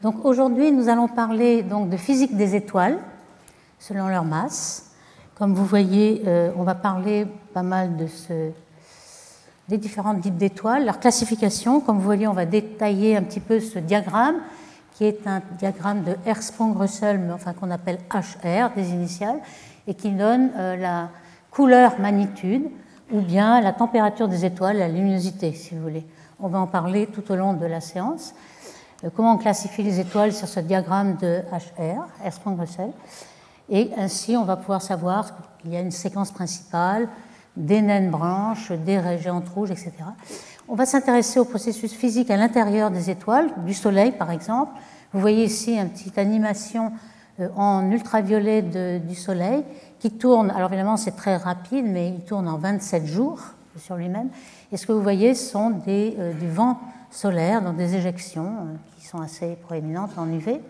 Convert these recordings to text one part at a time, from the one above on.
Donc aujourd'hui, nous allons parler donc de physique des étoiles selon leur masse. Comme vous voyez, on va parler pas mal des différents types d'étoiles, leur classification. Comme vous voyez, on va détailler un petit peu ce diagramme qui est un diagramme de Hertzsprung-Russell, mais enfin qu'on appelle HR, des initiales, et qui donne la couleur magnitude ou bien la température des étoiles, la luminosité, si vous voulez. On va en parler tout au long de la séance. Comment on classifie les étoiles sur ce diagramme de HR, Hertzsprung-Russell. Et ainsi, on va pouvoir savoir qu'il y a une séquence principale, des naines branches, des géantes rouges, etc. On va s'intéresser au processus physique à l'intérieur des étoiles, du Soleil par exemple. Vous voyez ici une petite animation en ultraviolet du Soleil qui tourne, alors évidemment c'est très rapide, mais il tourne en 27 jours sur lui-même. Et ce que vous voyez sont du vent solaire, donc des éjections qui sont assez proéminentes en UV,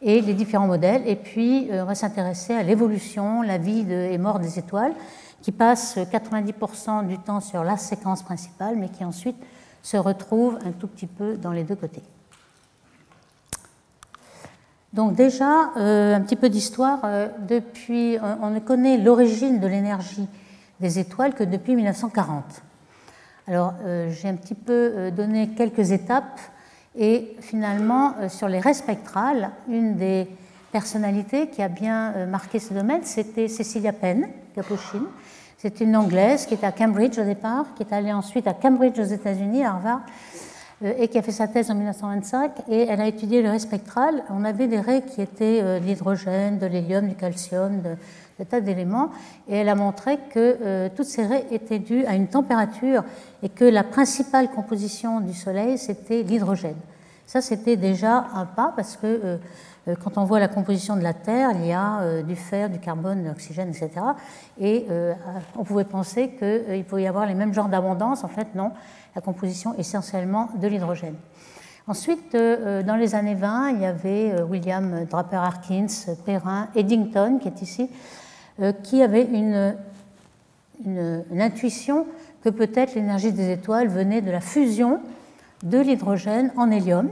et les différents modèles. Et puis on va s'intéresser à l'évolution, la vie et mort des étoiles, qui passe 90% du temps sur la séquence principale, mais qui ensuite se retrouve un tout petit peu dans les deux côtés. Donc déjà, un petit peu d'histoire. On ne connaît l'origine de l'énergie des étoiles que depuis 1940. Alors, j'ai un petit peu donné quelques étapes, et finalement, sur les raies spectrales, une des personnalités qui a bien marqué ce domaine, c'était Cecilia Penn-Capuchin. C'est une Anglaise qui était à Cambridge au départ, qui est allée ensuite à Cambridge aux États-Unis, à Harvard, et qui a fait sa thèse en 1925. Et elle a étudié les raies spectrales. On avait des raies qui étaient de l'hydrogène, de l'hélium, du calcium, de tas d'éléments. Et elle a montré que toutes ces raies étaient dues à une température et que la principale composition du Soleil, c'était l'hydrogène. Ça, c'était déjà un pas parce que quand on voit la composition de la Terre, il y a du fer, du carbone, de l'oxygène, etc. Et on pouvait penser qu'il pouvait y avoir les mêmes genres d'abondance. En fait, non. La composition essentiellement de l'hydrogène. Ensuite, dans les années 20, il y avait William Draper-Harkins, Perrin, Eddington, qui est ici, qui avait une intuition que peut-être l'énergie des étoiles venait de la fusion de l'hydrogène en hélium.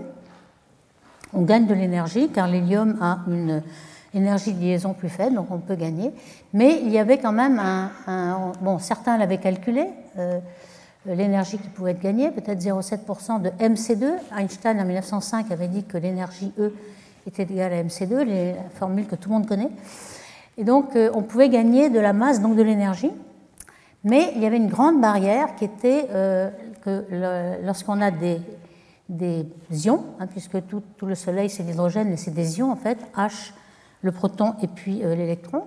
On gagne de l'énergie car l'hélium a une énergie de liaison plus faible, donc on peut gagner. Mais il y avait quand même bon, certains l'avaient calculé, l'énergie qui pouvait être gagnée, peut-être 0,7% de MC2. Einstein, en 1905, avait dit que l'énergie E était égale à MC2, la formule que tout le monde connaît. Et donc, on pouvait gagner de la masse, donc de l'énergie. Mais il y avait une grande barrière qui était que lorsqu'on a des ions, puisque tout le Soleil c'est l'hydrogène, mais c'est des ions en fait, H, le proton et puis l'électron.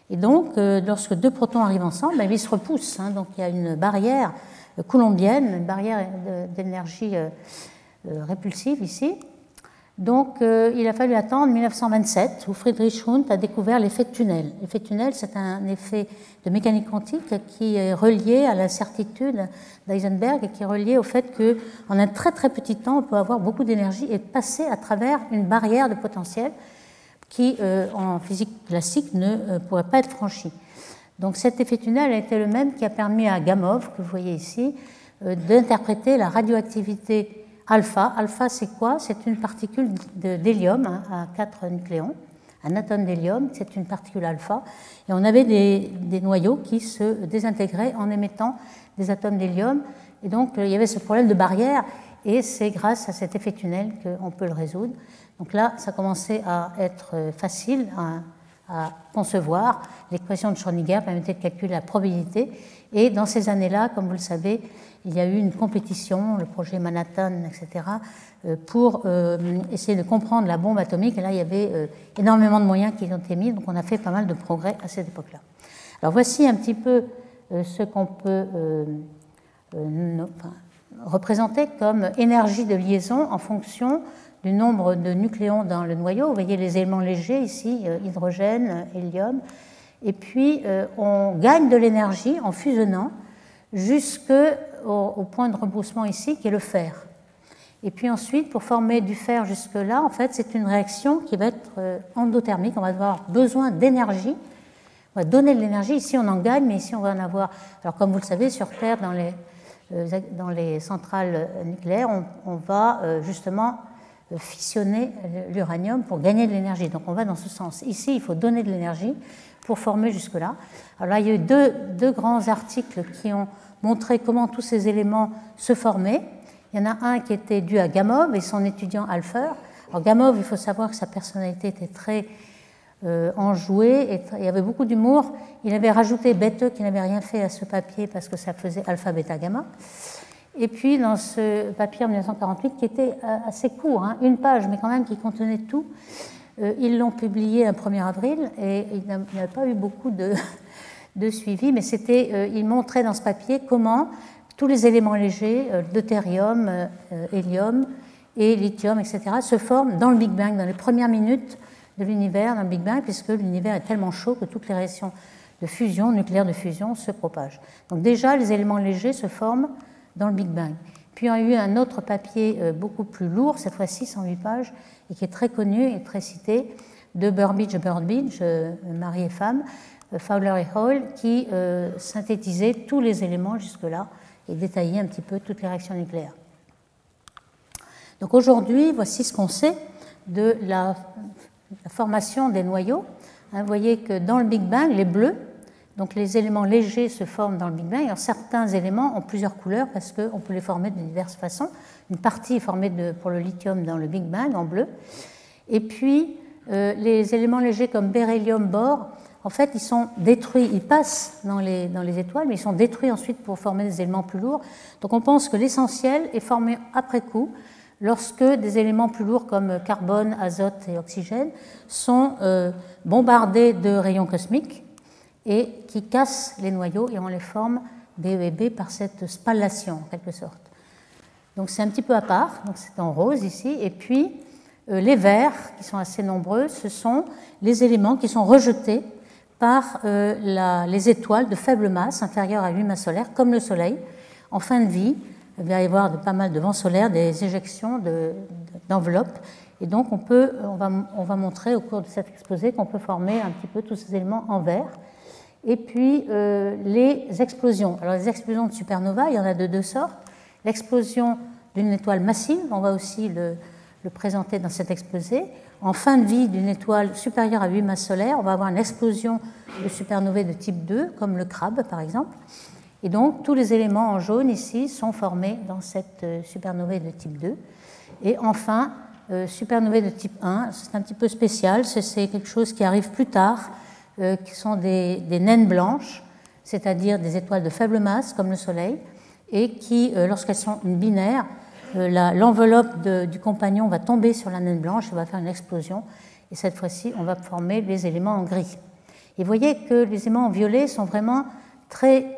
Et donc, lorsque deux protons arrivent ensemble, ils se repoussent. Donc, il y a une barrière coulombienne, une barrière d'énergie répulsive ici. Donc, il a fallu attendre 1927 où Friedrich Hund a découvert l'effet tunnel. L'effet tunnel, c'est un effet de mécanique quantique qui est relié à la certitude d'Heisenberg et qui est relié au fait qu'en un très très petit temps, on peut avoir beaucoup d'énergie et passer à travers une barrière de potentiel qui, en physique classique, ne pourrait pas être franchie. Donc cet effet tunnel a été le même qui a permis à Gamow, que vous voyez ici, d'interpréter la radioactivité alpha. Alpha, c'est quoi? C'est une particule d'hélium à 4 nucléons, un atome d'hélium, c'est une particule alpha. Et on avait des noyaux qui se désintégraient en émettant des atomes d'hélium. Et donc, il y avait ce problème de barrière, et c'est grâce à cet effet tunnel qu'on peut le résoudre. Donc là, ça commençait à être facile à concevoir. L'équation de Schrödinger permettait de calculer la probabilité. Et dans ces années-là, comme vous le savez, il y a eu une compétition, le projet Manhattan, etc., pour essayer de comprendre la bombe atomique. Et là, il y avait énormément de moyens qui ont été mis, donc on a fait pas mal de progrès à cette époque-là. Alors voici un petit peu ce qu'on peut représenter comme énergie de liaison en fonction du nombre de nucléons dans le noyau. Vous voyez les éléments légers ici, hydrogène, hélium. Et puis, on gagne de l'énergie en fusionnant jusqu'au point de rebroussement ici, qui est le fer. Et puis ensuite, pour former du fer jusque-là, en fait, c'est une réaction qui va être endothermique. On va avoir besoin d'énergie. On va donner de l'énergie. Ici, on en gagne, mais ici, on va en avoir... Alors, comme vous le savez, sur Terre, dans les centrales nucléaires, on va justement fissionner l'uranium pour gagner de l'énergie. Donc on va dans ce sens. Ici, il faut donner de l'énergie pour former jusque-là. Alors là, il y a eu deux grands articles qui ont montré comment tous ces éléments se formaient. Il y en a un qui était dû à Gamow et son étudiant Alpher. Alors Gamow, il faut savoir que sa personnalité était très enjouée et il y avait beaucoup d'humour. Il avait rajouté Bethe qui n'avait rien fait à ce papier parce que ça faisait alpha, bêta, gamma. Et puis dans ce papier en 1948 qui était assez court, hein, une page mais quand même qui contenait tout, ils l'ont publié un 1er avril et il n'y a pas eu beaucoup de suivi, mais il montrait dans ce papier comment tous les éléments légers, deutérium, hélium et lithium, etc., se forment dans le Big Bang, dans les premières minutes de l'univers, dans le Big Bang, puisque l'univers est tellement chaud que toutes les réactions de fusion, nucléaire de fusion, se propagent. Donc déjà, les éléments légers se forment dans le Big Bang. Puis il y a eu un autre papier beaucoup plus lourd, cette fois-ci 108 pages, et qui est très connu et très cité, de Burbidge, mari et femme, Fowler et Hall, qui synthétisaient tous les éléments jusque-là et détaillaient un petit peu toutes les réactions nucléaires. Donc aujourd'hui, voici ce qu'on sait de la formation des noyaux. Vous voyez que dans le Big Bang, les bleus, donc les éléments légers se forment dans le Big Bang. Alors certains éléments ont plusieurs couleurs parce qu'on peut les former de diverses façons. Une partie est formée pour le lithium dans le Big Bang en bleu. Et puis les éléments légers comme beryllium, bore, en fait ils sont détruits, ils passent dans les étoiles, mais ils sont détruits ensuite pour former des éléments plus lourds. Donc on pense que l'essentiel est formé après coup, lorsque des éléments plus lourds comme carbone, azote et oxygène sont bombardés de rayons cosmiques et qui cassent les noyaux et on les forme BE et B par cette spallation en quelque sorte. Donc c'est un petit peu à part, donc c'est en rose ici, et puis les verts qui sont assez nombreux, ce sont les éléments qui sont rejetés par les étoiles de faible masse, inférieures à 8 masses solaires, comme le Soleil. En fin de vie, il va y avoir pas mal de vents solaires, des éjections d'enveloppes. Et donc on va montrer au cours de cet exposé qu'on peut former un petit peu tous ces éléments en vert. Et puis les explosions. Alors les explosions de supernova, il y en a de deux sortes. L'explosion d'une étoile massive, on va aussi le présenter dans cet exposé. En fin de vie d'une étoile supérieure à 8 masses solaires, on va avoir une explosion de supernovae de type 2, comme le crabe par exemple. Et donc tous les éléments en jaune ici sont formés dans cette supernovae de type 2. Et enfin, supernovae de type 1, c'est un petit peu spécial, c'est quelque chose qui arrive plus tard, qui sont des naines blanches, c'est-à-dire des étoiles de faible masse comme le Soleil, et qui, lorsqu'elles sont une binaire, l'enveloppe du compagnon va tomber sur la naine blanche et va faire une explosion. Et cette fois-ci, on va former les éléments en gris. Et vous voyez que les éléments en violet sont vraiment très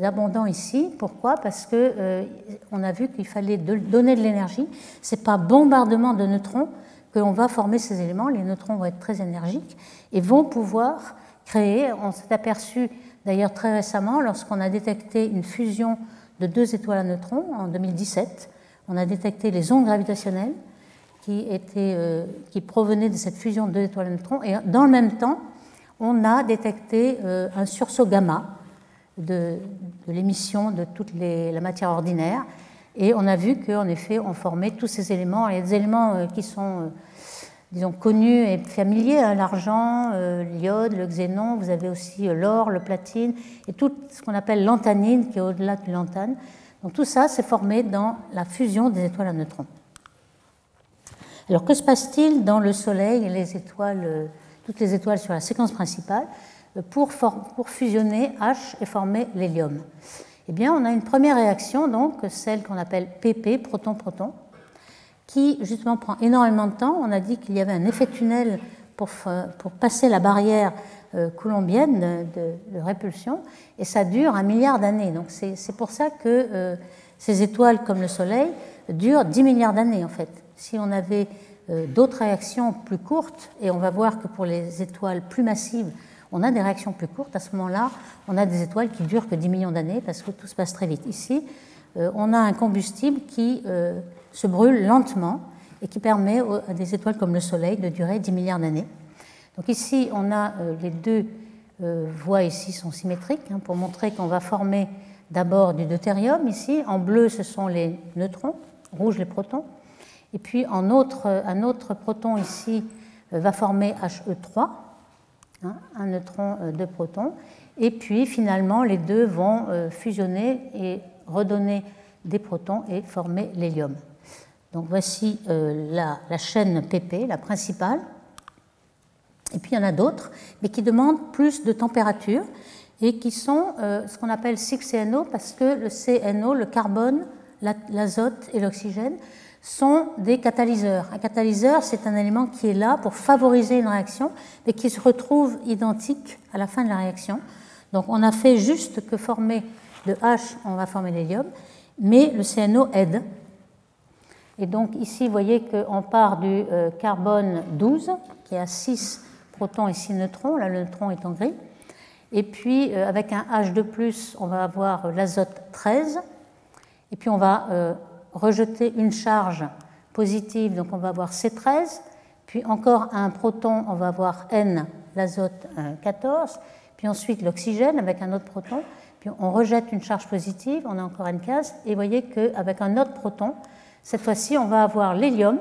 abondants ici. Pourquoi ? Parce qu'on a vu qu'il fallait donner de l'énergie. Ce n'est pas bombardement de neutrons qu'on va former ces éléments. Les neutrons vont être très énergiques et vont pouvoir créer, on s'est aperçu d'ailleurs très récemment lorsqu'on a détecté une fusion de deux étoiles à neutrons en 2017, on a détecté les ondes gravitationnelles qui provenaient de cette fusion de deux étoiles à neutrons et dans le même temps, on a détecté un sursaut gamma de l'émission de toute la matière ordinaire et on a vu qu'en effet, on formait tous ces éléments. Il y a des éléments qui sont disons, connus et familiers, hein, l'argent, l'iode, le xénon, vous avez aussi l'or, le platine, et tout ce qu'on appelle l'anthanine, qui est au-delà du lantane. Donc tout ça, c'est formé dans la fusion des étoiles à neutrons. Alors que se passe-t-il dans le Soleil et les étoiles, toutes les étoiles sur la séquence principale, pour fusionner H et former l'hélium? Eh bien, on a une première réaction, donc, celle qu'on appelle PP, proton-proton, qui justement prend énormément de temps. On a dit qu'il y avait un effet tunnel pour passer la barrière coulombienne de répulsion, et ça dure 1 milliard d'années. Donc c'est pour ça que ces étoiles comme le Soleil durent 10 milliards d'années en fait. Si on avait d'autres réactions plus courtes, et on va voir que pour les étoiles plus massives, on a des réactions plus courtes, à ce moment-là, on a des étoiles qui durent que 10 millions d'années parce que tout se passe très vite. Ici, on a un combustible qui se brûle lentement et qui permet à des étoiles comme le Soleil de durer 10 milliards d'années. Donc ici, on a les deux voies ici sont symétriques, hein, pour montrer qu'on va former d'abord du deutérium ici. En bleu, ce sont les neutrons, rouge les protons. Et puis un autre proton ici va former He3, hein, un neutron, deux protons. Et puis finalement, les deux vont fusionner et redonner des protons et former l'hélium. Donc voici la chaîne PP, la principale. Et puis il y en a d'autres, mais qui demandent plus de température et qui sont ce qu'on appelle 6CNO parce que le CNO, le carbone, l'azote et l'oxygène sont des catalyseurs. Un catalyseur, c'est un élément qui est là pour favoriser une réaction, mais qui se retrouve identique à la fin de la réaction. Donc on a fait juste que former le H, on va former l'hélium, mais le CNO aide. Et donc ici, vous voyez qu'on part du carbone 12, qui a 6 protons et 6 neutrons, là le neutron est en gris. Et puis avec un H2+, on va avoir l'azote 13, et puis on va rejeter une charge positive, donc on va avoir C13, puis encore un proton, on va avoir N, l'azote 14, puis ensuite l'oxygène avec un autre proton, puis on rejette une charge positive, on a encore N15, et vous voyez qu'avec un autre proton, cette fois-ci, on va avoir l'hélium,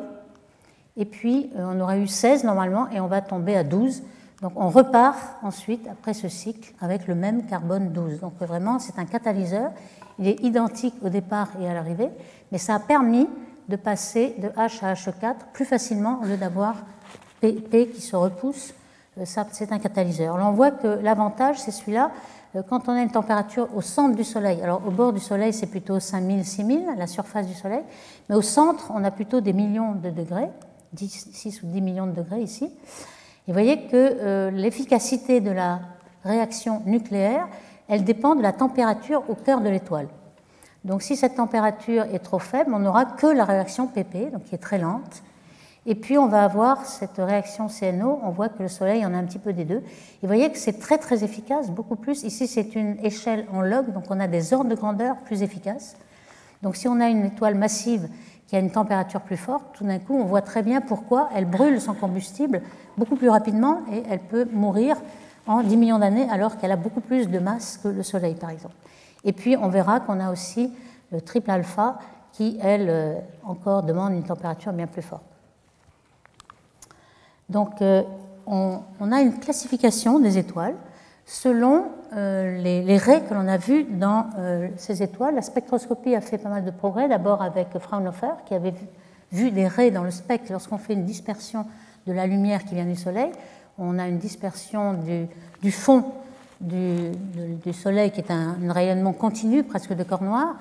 et puis on aurait eu 16 normalement, et on va tomber à 12. Donc on repart ensuite, après ce cycle, avec le même carbone 12. Donc vraiment, c'est un catalyseur. Il est identique au départ et à l'arrivée, mais ça a permis de passer de H à H4 plus facilement au lieu d'avoir P qui se repousse. Ça, c'est un catalyseur. Alors on voit que l'avantage, c'est celui-là, quand on a une température au centre du Soleil. Alors au bord du Soleil, c'est plutôt 5000, 6000, la surface du Soleil, mais au centre, on a plutôt des millions de degrés, 6 ou 10 millions de degrés ici. Et vous voyez que l'efficacité de la réaction nucléaire, elle dépend de la température au cœur de l'étoile. Donc si cette température est trop faible, on n'aura que la réaction PP, donc qui est très lente. Et puis on va avoir cette réaction CNO, on voit que le Soleil en a un petit peu des deux. Et vous voyez que c'est très très efficace, beaucoup plus. Ici c'est une échelle en log, donc on a des ordres de grandeur plus efficaces. Donc si on a une étoile massive qui a une température plus forte, tout d'un coup on voit très bien pourquoi elle brûle son combustible beaucoup plus rapidement et elle peut mourir en 10 millions d'années alors qu'elle a beaucoup plus de masse que le Soleil par exemple. Et puis on verra qu'on a aussi le triple alpha qui, elle, encore demande une température bien plus forte. Donc on a une classification des étoiles selon les raies que l'on a vues dans ces étoiles. La spectroscopie a fait pas mal de progrès, d'abord avec Fraunhofer qui avait vu des raies dans le spectre lorsqu'on fait une dispersion de la lumière qui vient du Soleil. On a une dispersion du fond du Soleil qui est un rayonnement continu, presque de corps noir,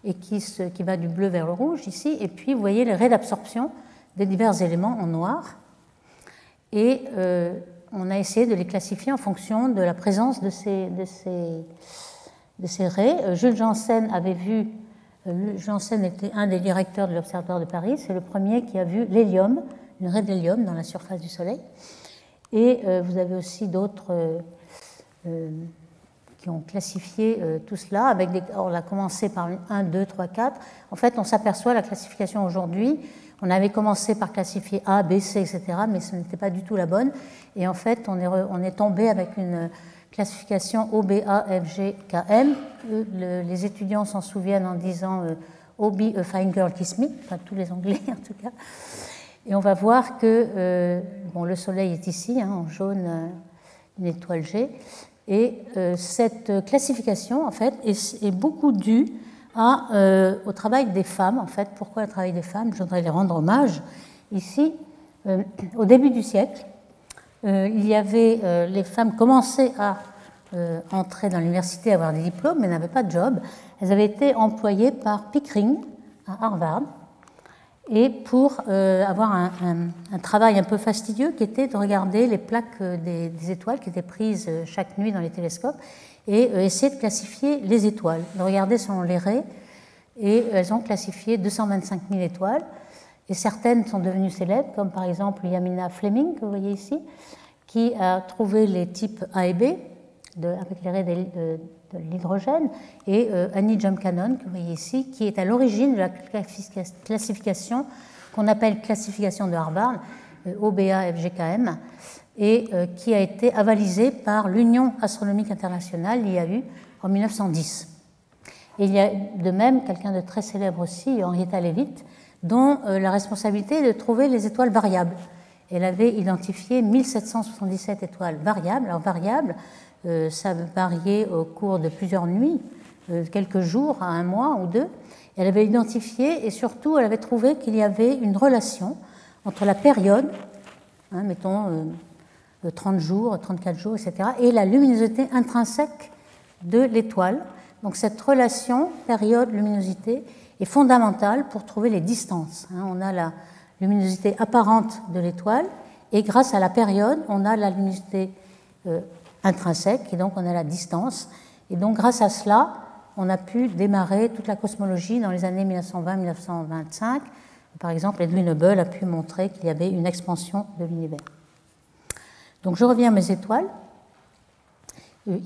et qui va du bleu vers le rouge ici. Et puis vous voyez les raies d'absorption des divers éléments en noir. Et on a essayé de les classifier en fonction de la présence de ces raies. Jules Janssen avait vu, Janssen était un des directeurs de l'Observatoire de Paris, c'est le premier qui a vu l'hélium, une raie d'hélium dans la surface du Soleil. Et vous avez aussi d'autres qui ont classifié tout cela. Avec on a commencé par 1, 2, 3, 4. En fait, on s'aperçoit la classification aujourd'hui. On avait commencé par classifier A, B, C, etc., mais ce n'était pas du tout la bonne. Et en fait, on est tombé avec une classification O, B, A, F, G, K, M. Les étudiants s'en souviennent en disant O, B, a fine girl kiss me, enfin tous les Anglais en tout cas. Et on va voir que bon, le Soleil est ici, hein, en jaune, une étoile G. Et cette classification, en fait, est beaucoup due au travail des femmes. En fait, pourquoi le travail des femmes? Je voudrais les rendre hommage. Ici, au début du siècle, il y avait les femmes commençaient à entrer dans l'université, avoir des diplômes, mais n'avaient pas de job. Elles avaient été employées par Pickering à Harvard, et pour avoir un travail un peu fastidieux qui était de regarder les plaques des étoiles qui étaient prises chaque nuit dans les télescopes et essayer de classifier les étoiles, de regarder selon les raies. Et elles ont classifié 225 000 étoiles. Et certaines sont devenues célèbres, comme par exemple Yamina Fleming, que vous voyez ici, qui a trouvé les types A et B avec les raies de l'hydrogène, et Annie Jump-Cannon, que vous voyez ici, qui est à l'origine de la classification qu'on appelle classification de Harvard, OBA, FGKM, et qui a été avalisée par l'Union astronomique internationale, l'IAU, en 1910. Et il y a de même quelqu'un de très célèbre aussi, Henrietta Leavitt, dont la responsabilité est de trouver les étoiles variables. Elle avait identifié 1777 étoiles variables. Alors variables, ça variait au cours de plusieurs nuits, quelques jours à un mois ou deux. Elle avait identifié et surtout elle avait trouvé qu'il y avait une relation entre la période, mettons 30 jours, 34 jours, etc., et la luminosité intrinsèque de l'étoile. Donc cette relation période-luminosité est fondamentale pour trouver les distances. On a la luminosité apparente de l'étoile et grâce à la période, on a la luminosité intrinsèque et donc on a la distance. Et donc grâce à cela, on a pu démarrer toute la cosmologie dans les années 1920-1925. Par exemple, Edwin Hubble a pu montrer qu'il y avait une expansion de l'univers. Donc je reviens à mes étoiles.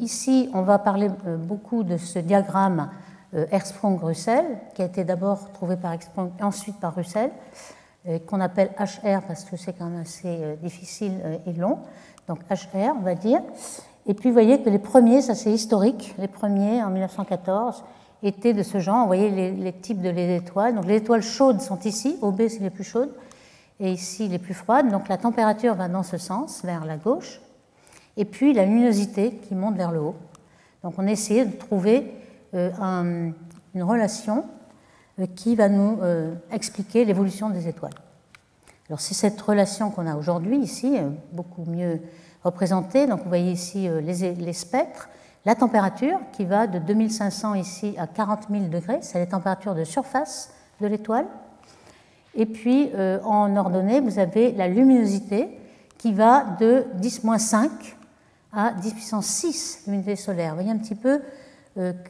Ici, on va parler beaucoup de ce diagramme Hertzsprung-Russell, qui a été d'abord trouvé par Hertzsprung, ensuite par Russell, qu'on appelle HR parce que c'est quand même assez difficile et long. Donc HR, on va dire. Et puis vous voyez que les premiers, ça c'est historique, les premiers en 1914 étaient de ce genre. Vous voyez les types de les étoiles. Donc les étoiles chaudes sont ici, OB c'est les plus chaudes, et ici les plus froides. Donc la température va dans ce sens, vers la gauche, et puis la luminosité qui monte vers le haut. Donc on a essayé de trouver une relation qui va nous expliquer l'évolution des étoiles. Alors c'est cette relation qu'on a aujourd'hui ici, beaucoup mieux représentée. Donc vous voyez ici les spectres, la température qui va de 2500 ici à 40 000 degrés, c'est la température de surface de l'étoile. Et puis en ordonnée, vous avez la luminosité qui va de 10-5 à 10 puissance 6 luminosité solaire. Vous voyez un petit peu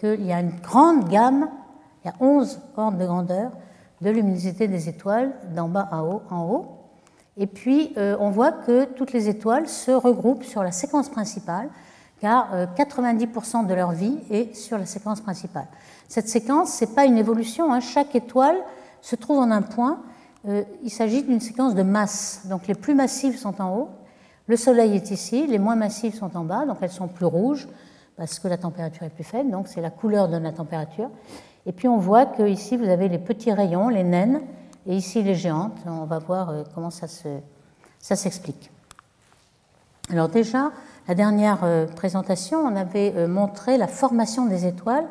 qu'il y a une grande gamme, il y a 11 ordres de grandeur de luminosité des étoiles d'en bas à haut, en haut. Et puis on voit que toutes les étoiles se regroupent sur la séquence principale, car 90% de leur vie est sur la séquence principale. Cette séquence, ce n'est pas une évolution, chaque étoile se trouve en un point. Il s'agit d'une séquence de masse. Donc les plus massives sont en haut, le Soleil est ici, les moins massives sont en bas, donc elles sont plus rouges parce que la température est plus faible, donc c'est la couleur de la température. Et puis on voit que ici vous avez les petits rayons, les naines, et ici les géantes. On va voir comment ça s'explique. Alors déjà, la dernière présentation, on avait montré la formation des étoiles.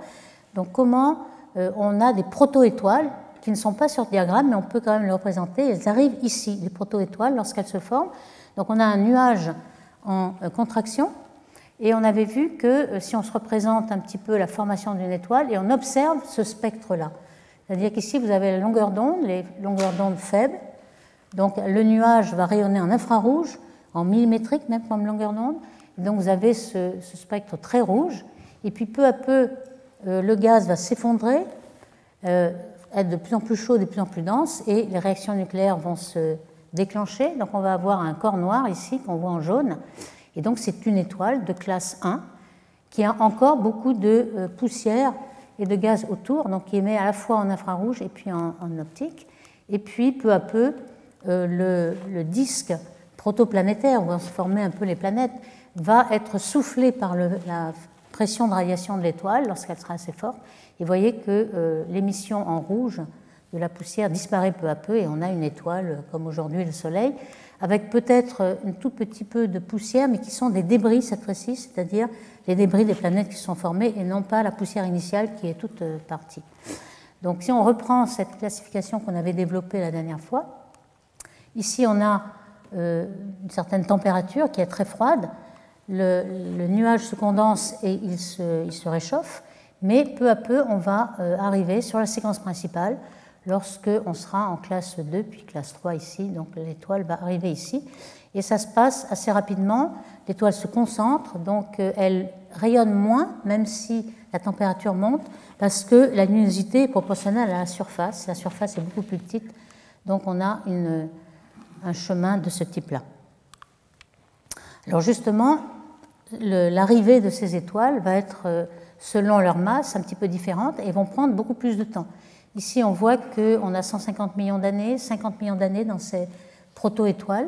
Donc comment on a des proto-étoiles qui ne sont pas sur le diagramme, mais on peut quand même les représenter. Elles arrivent ici, les proto-étoiles, lorsqu'elles se forment. Donc on a un nuage en contraction. Et on avait vu que si on se représente un petit peu la formation d'une étoile, et on observe ce spectre-là. C'est-à-dire qu'ici, vous avez la longueur d'onde, les longueurs d'onde faibles. Donc le nuage va rayonner en infrarouge, en millimétrique même comme longueur d'onde. Donc vous avez ce spectre très rouge. Et puis peu à peu, le gaz va s'effondrer, être de plus en plus chaud, de plus en plus dense, et les réactions nucléaires vont se déclencher. Donc on va avoir un corps noir ici qu'on voit en jaune. Et donc c'est une étoile de classe 1 qui a encore beaucoup de poussière et de gaz autour, donc qui émet à la fois en infrarouge et puis en optique. Et puis peu à peu, le disque protoplanétaire où vont se former un peu les planètes va être soufflé par la pression de radiation de l'étoile lorsqu'elle sera assez forte. Et vous voyez que l'émission en rouge de la poussière disparaît peu à peu et on a une étoile comme aujourd'hui le Soleil, avec peut-être un tout petit peu de poussière, mais qui sont des débris cette fois-ci, c'est-à-dire les débris des planètes qui sont formées et non pas la poussière initiale qui est toute partie. Donc si on reprend cette classification qu'on avait développée la dernière fois, ici on a une certaine température qui est très froide, le nuage se condense et il se réchauffe, mais peu à peu on va arriver sur la séquence principale, lorsqu'on sera en classe 2, puis classe 3 ici, donc l'étoile va arriver ici. Et ça se passe assez rapidement, l'étoile se concentre, donc elle rayonne moins, même si la température monte, parce que la luminosité est proportionnelle à la surface est beaucoup plus petite, donc on a un chemin de ce type-là. Alors justement, l'arrivée de ces étoiles va être, selon leur masse, un petit peu différente et vont prendre beaucoup plus de temps. Ici, on voit qu'on a 150 millions d'années, 50 millions d'années dans ces proto-étoiles.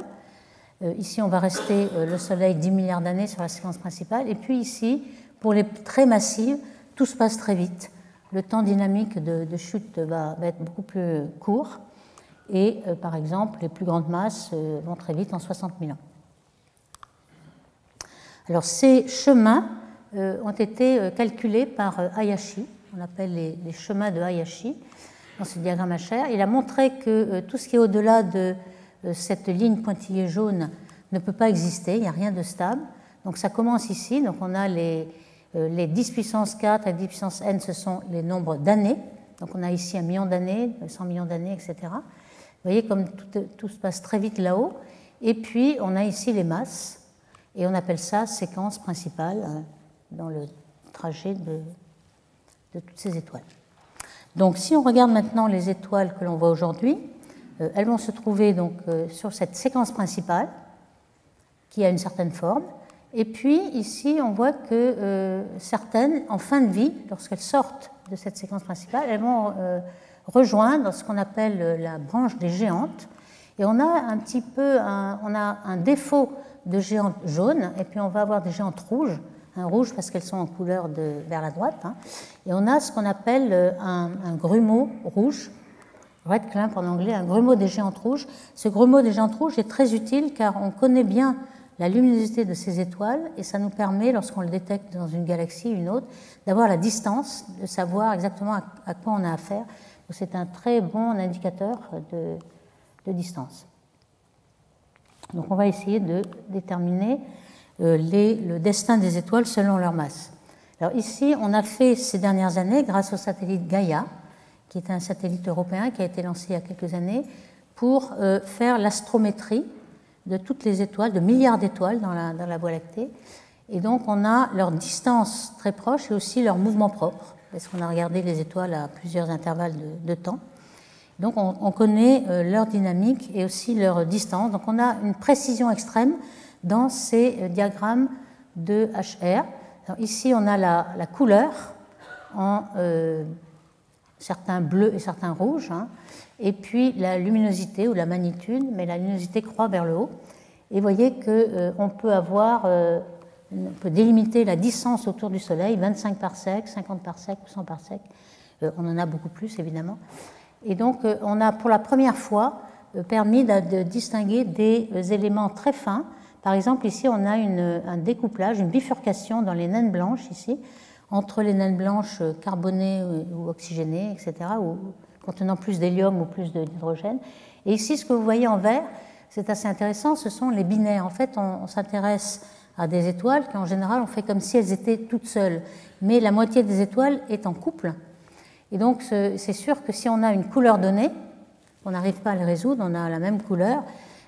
Ici, on va rester le Soleil 10 milliards d'années sur la séquence principale. Et puis ici, pour les très massives, tout se passe très vite. Le temps dynamique de chute va être beaucoup plus court. et par exemple, les plus grandes masses vont très vite en 60 000 ans. Alors, ces chemins ont été calculés par Hayashi, on appelle les chemins de Hayashi, dans ce diagramme HR. Il a montré que tout ce qui est au-delà de cette ligne pointillée jaune ne peut pas exister, il n'y a rien de stable. Donc ça commence ici, donc on a les 10 puissance 4 et 10 puissance n, ce sont les nombres d'années. Donc on a ici 1 million d'années, 100 millions d'années, etc. Vous voyez comme tout se passe très vite là-haut. Et puis on a ici les masses, et on appelle ça séquence principale dans le trajet de toutes ces étoiles. Donc si on regarde maintenant les étoiles que l'on voit aujourd'hui, elles vont se trouver donc sur cette séquence principale qui a une certaine forme. Et puis ici, on voit que certaines, en fin de vie, lorsqu'elles sortent de cette séquence principale, elles vont rejoindre ce qu'on appelle la branche des géantes. Et on a un petit peu un défaut de géantes jaunes, et puis on va avoir des géantes rouges, un rouge parce qu'elles sont en couleur vers la droite. Hein. Et on a ce qu'on appelle un grumeau rouge, red clump en anglais, un grumeau des géantes rouges. Ce grumeau des géantes rouges est très utile car on connaît bien la luminosité de ces étoiles et ça nous permet, lorsqu'on le détecte dans une galaxie ou une autre, d'avoir la distance, de savoir exactement à quoi on a affaire. C'est un très bon indicateur de distance. Donc on va essayer de déterminer le destin des étoiles selon leur masse. Alors ici, on a fait ces dernières années, grâce au satellite Gaia, qui est un satellite européen qui a été lancé il y a quelques années, pour faire l'astrométrie de toutes les étoiles, de milliards d'étoiles dans la Voie lactée. Et donc on a leur distance très proche et aussi leur mouvement propre, parce qu'on a regardé les étoiles à plusieurs intervalles de temps. Donc on connaît leur dynamique et aussi leur distance. Donc on a une précision extrême dans ces diagrammes de HR. Alors ici on a la couleur en certains bleus et certains rouges, hein, et puis la luminosité ou la magnitude, mais la luminosité croît vers le haut. Et vous voyez qu'on peut on peut délimiter la distance autour du Soleil, 25 parsecs, 50 parsecs ou 100 parsecs. On en a beaucoup plus, évidemment. Et donc, on a pour la première fois permis de distinguer des éléments très fins. Par exemple, ici, on a un découplage, une bifurcation dans les naines blanches, ici, entre les naines blanches carbonées ou oxygénées, etc., ou contenant plus d'hélium ou plus d'hydrogène. Et ici, ce que vous voyez en vert, c'est assez intéressant, ce sont les binaires. En fait, on s'intéresse à des étoiles qui, en général, on fait comme si elles étaient toutes seules. Mais la moitié des étoiles est en couple. Et donc, c'est sûr que si on a une couleur donnée, on n'arrive pas à le résoudre, on a la même couleur,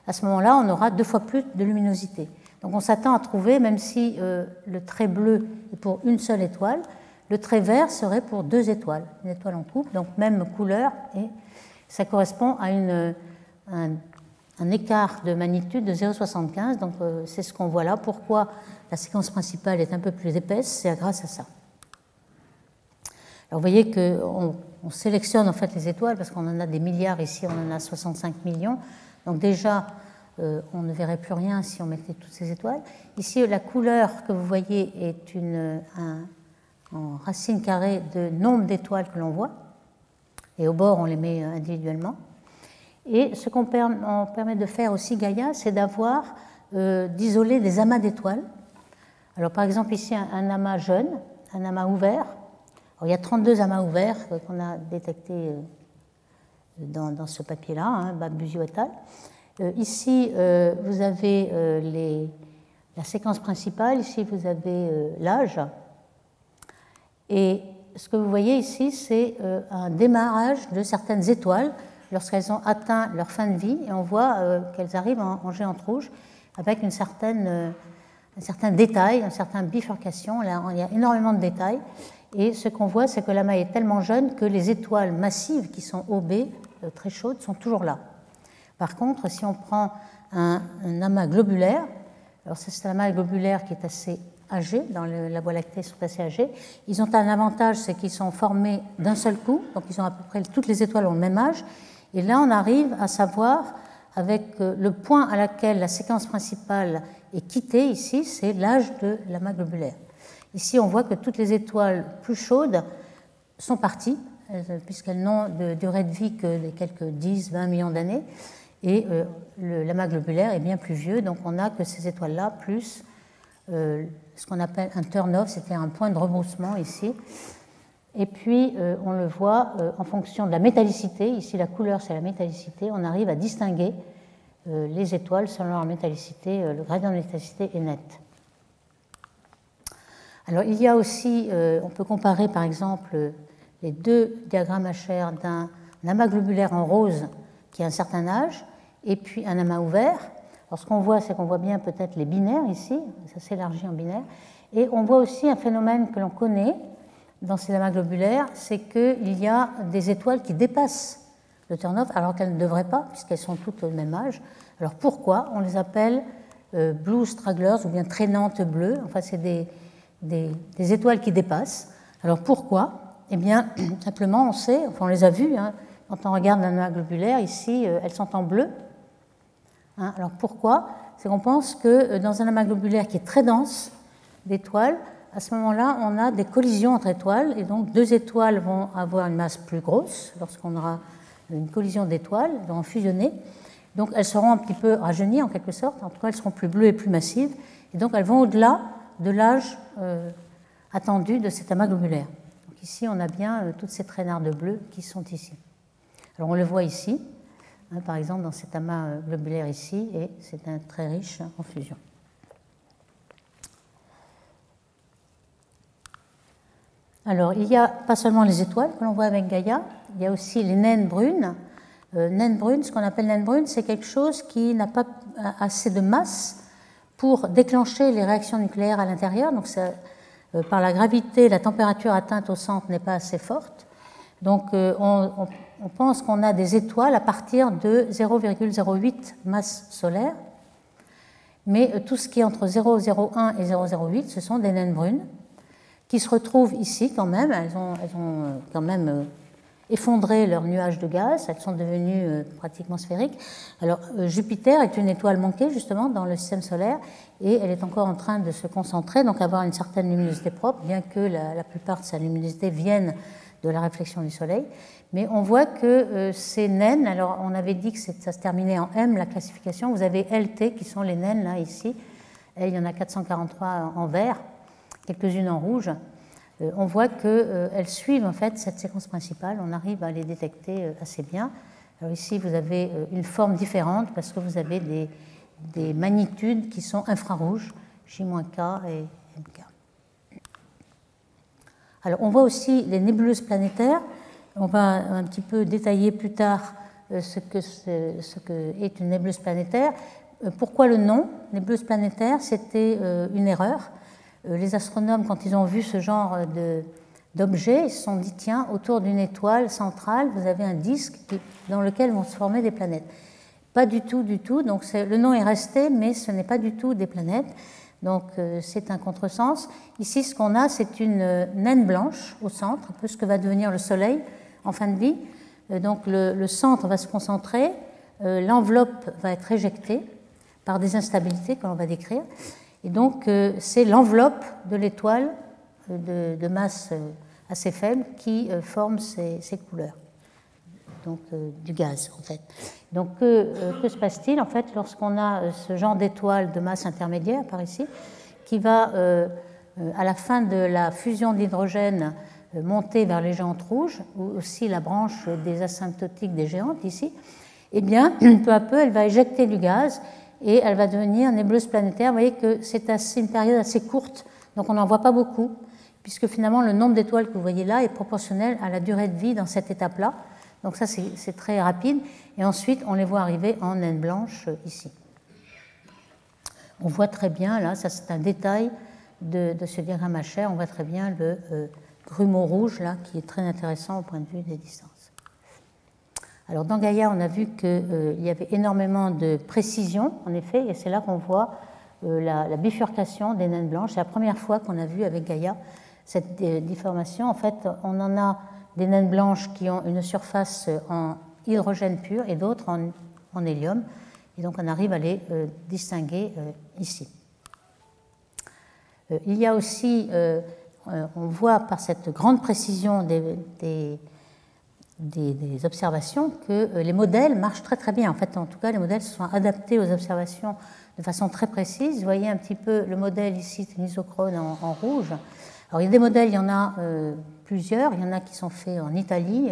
à ce moment-là, on aura 2 fois plus de luminosité. Donc on s'attend à trouver, même si le trait bleu est pour une seule étoile, le trait vert serait pour 2 étoiles, une étoile en couple, donc même couleur, et ça correspond à un écart de magnitude de 0,75, donc c'est ce qu'on voit là. Pourquoi la séquence principale est un peu plus épaisse, c'est grâce à ça. Alors vous voyez qu'on sélectionne en fait les étoiles, parce qu'on en a des milliards ici, on en a 65 millions, donc déjà on ne verrait plus rien si on mettait toutes ces étoiles. Ici, la couleur que vous voyez est en racine carrée de nombre d'étoiles que l'on voit, et au bord on les met individuellement. Et ce qu'on permet de faire aussi Gaia, c'est d'isoler des amas d'étoiles. Alors par exemple ici un amas jeune, un amas ouvert. Alors, il y a 32 amas ouverts qu'on a détectés dans ce papier-là, hein, Babuzio et al. Ici, vous avez la séquence principale, ici vous avez l'âge. Et ce que vous voyez ici, c'est un démarrage de certaines étoiles lorsqu'elles ont atteint leur fin de vie, et on voit qu'elles arrivent en géante rouge avec un certain détail, une certaine bifurcation. Là, il y a énormément de détails. Et ce qu'on voit, c'est que l'amas est tellement jeune que les étoiles massives qui sont OB, très chaudes, sont toujours là. Par contre, si on prend un amas globulaire, alors c'est un amas globulaire qui est assez âgé, dans la Voie lactée, ils sont assez âgés. Ils ont un avantage, c'est qu'ils sont formés d'un seul coup, donc ils ont à peu près toutes les étoiles ont le même âge. Et là, on arrive à savoir, avec le point à laquelle la séquence principale est quittée, ici, c'est l'âge de l'amas globulaire. Ici, on voit que toutes les étoiles plus chaudes sont parties, puisqu'elles n'ont de durée de vie que de quelques 10-20 millions d'années, et l'amas globulaire est bien plus vieux, donc on n'a que ces étoiles-là, plus ce qu'on appelle un turn-off, c'était un point de rebroussement ici. Et puis, on le voit en fonction de la métallicité, ici la couleur c'est la métallicité, on arrive à distinguer les étoiles selon leur métallicité, le gradient de métallicité est net. Alors, il y a aussi, on peut comparer par exemple les deux diagrammes HR d'un amas globulaire en rose qui a un certain âge et puis un amas ouvert. Alors, ce qu'on voit, c'est qu'on voit bien peut-être les binaires ici, ça s'élargit en binaire, et on voit aussi un phénomène que l'on connaît dans ces amas globulaires, c'est qu'il y a des étoiles qui dépassent le turn-off alors qu'elles ne devraient pas, puisqu'elles sont toutes au même âge. Alors pourquoi? On les appelle blue stragglers ou bien traînantes bleues, enfin c'est des étoiles qui dépassent. Alors pourquoi? Eh bien, simplement, on sait, enfin on les a vues, hein, quand on regarde un amas globulaire, ici, elles sont en bleu. Hein, alors pourquoi? C'est qu'on pense que dans un amas globulaire qui est très dense d'étoiles, à ce moment-là, on a des collisions entre étoiles, et donc deux étoiles vont avoir une masse plus grosse lorsqu'on aura une collision d'étoiles, elles vont fusionner. Donc elles seront un petit peu rajeunies en quelque sorte, en tout cas elles seront plus bleues et plus massives, et donc elles vont au-delà de l'âge attendu de cet amas globulaire. Donc ici, on a bien toutes ces traînardes bleues qui sont ici. Alors on le voit ici, hein, par exemple dans cet amas globulaire ici, et c'est un très riche en fusion. Alors, il n'y a pas seulement les étoiles que l'on voit avec Gaïa, il y a aussi les naines brunes. Naines brunes, ce qu'on appelle naines brunes, c'est quelque chose qui n'a pas assez de masse pour déclencher les réactions nucléaires à l'intérieur. Donc, par la gravité, la température atteinte au centre n'est pas assez forte. Donc, on pense qu'on a des étoiles à partir de 0,08 masse solaire. Mais tout ce qui est entre 0,01 et 0,08, ce sont des naines brunes, qui se retrouvent ici quand même. Elles ont quand même effondré leur nuage de gaz, elles sont devenues pratiquement sphériques. Alors Jupiter est une étoile manquée justement dans le système solaire et elle est encore en train de se concentrer, donc avoir une certaine luminosité propre, bien que la plupart de sa luminosité vienne de la réflexion du Soleil. Mais on voit que ces naines, alors on avait dit que ça se terminait en M, la classification, vous avez LT qui sont les naines là ici, et il y en a 443 en vert, quelques-unes en rouge, on voit qu'elles suivent en fait cette séquence principale, on arrive à les détecter assez bien. Alors ici, vous avez une forme différente parce que vous avez des magnitudes qui sont infrarouges, J-K et MK. Alors on voit aussi les nébuleuses planétaires, on va un petit peu détailler plus tard ce que est une nébuleuse planétaire. Pourquoi le nom? Nébuleuse planétaire, c'était une erreur. Les astronomes, quand ils ont vu ce genre d'objet, ils se sont dit, tiens, autour d'une étoile centrale, vous avez un disque dans lequel vont se former des planètes. Pas du tout, du tout. Donc le nom est resté, mais ce n'est pas du tout des planètes. Donc c'est un contresens. Ici, ce qu'on a, c'est une naine blanche au centre, un peu ce que va devenir le Soleil en fin de vie. Donc le centre va se concentrer, l'enveloppe va être éjectée par des instabilités que l'on va décrire. Et donc, c'est l'enveloppe de l'étoile de masse assez faible qui forme ces couleurs, donc du gaz en fait. Donc, que se passe-t-il en fait lorsqu'on a ce genre d'étoile de masse intermédiaire par ici, qui va, à la fin de la fusion d'hydrogène, monter vers les géantes rouges, ou aussi la branche des asymptotiques des géantes ici, eh bien, peu à peu, elle va éjecter du gaz et elle va devenir nébuleuse planétaire. Vous voyez que c'est une période assez courte, donc on n'en voit pas beaucoup, puisque finalement le nombre d'étoiles que vous voyez là est proportionnel à la durée de vie dans cette étape-là. Donc ça, c'est très rapide. Et ensuite, on les voit arriver en naine blanche ici. On voit très bien, là, ça c'est un détail de ce diagramme HR, on voit très bien le grumeau rouge, là, qui est très intéressant au point de vue des distances. Alors dans Gaïa, on a vu qu'il y avait énormément de précision, en effet, et c'est là qu'on voit la bifurcation des naines blanches. C'est la première fois qu'on a vu avec Gaïa cette déformation. En fait, on en a des naines blanches qui ont une surface en hydrogène pur et d'autres en hélium, et donc on arrive à les distinguer ici. Il y a aussi, on voit par cette grande précision des des observations que les modèles marchent très très bien. En fait, en tout cas, les modèles se sont adaptés aux observations de façon très précise. Vous voyez un petit peu le modèle ici, c'est l'isochrone en rouge. Alors, il y a des modèles, il y en a plusieurs. Il y en a qui sont faits en Italie,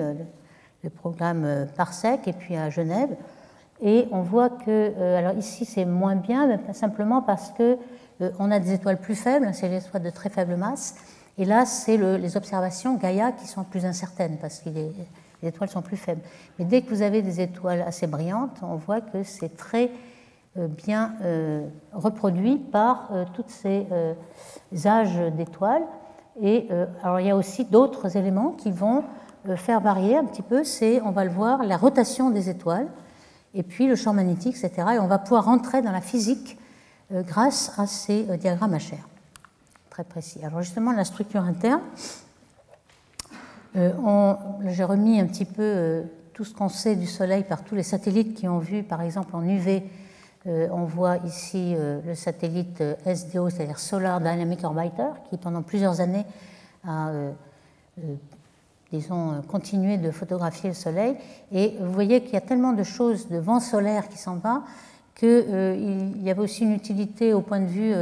le programme Parsec, et puis à Genève. Et on voit que, alors ici c'est moins bien, mais simplement parce que on a des étoiles plus faibles, c'est les étoiles de très faible masse. Et là, c'est les observations Gaïa qui sont plus incertaines, parce que les étoiles sont plus faibles. Mais dès que vous avez des étoiles assez brillantes, on voit que c'est très bien reproduit par tous ces âges d'étoiles. Et alors il y a aussi d'autres éléments qui vont faire varier un petit peu, on va le voir, la rotation des étoiles, et puis le champ magnétique, etc. Et on va pouvoir rentrer dans la physique grâce à ces diagrammes HR, très précis. Alors justement, la structure interne, j'ai remis un petit peu tout ce qu'on sait du Soleil par tous les satellites qui ont vu, par exemple en UV, on voit ici le satellite SDO, c'est-à-dire Solar Dynamic Orbiter, qui pendant plusieurs années a disons, continuer de photographier le Soleil. Et vous voyez qu'il y a tellement de choses, de vent solaire qui s'en va, qu'il y avait aussi une utilité au point de vue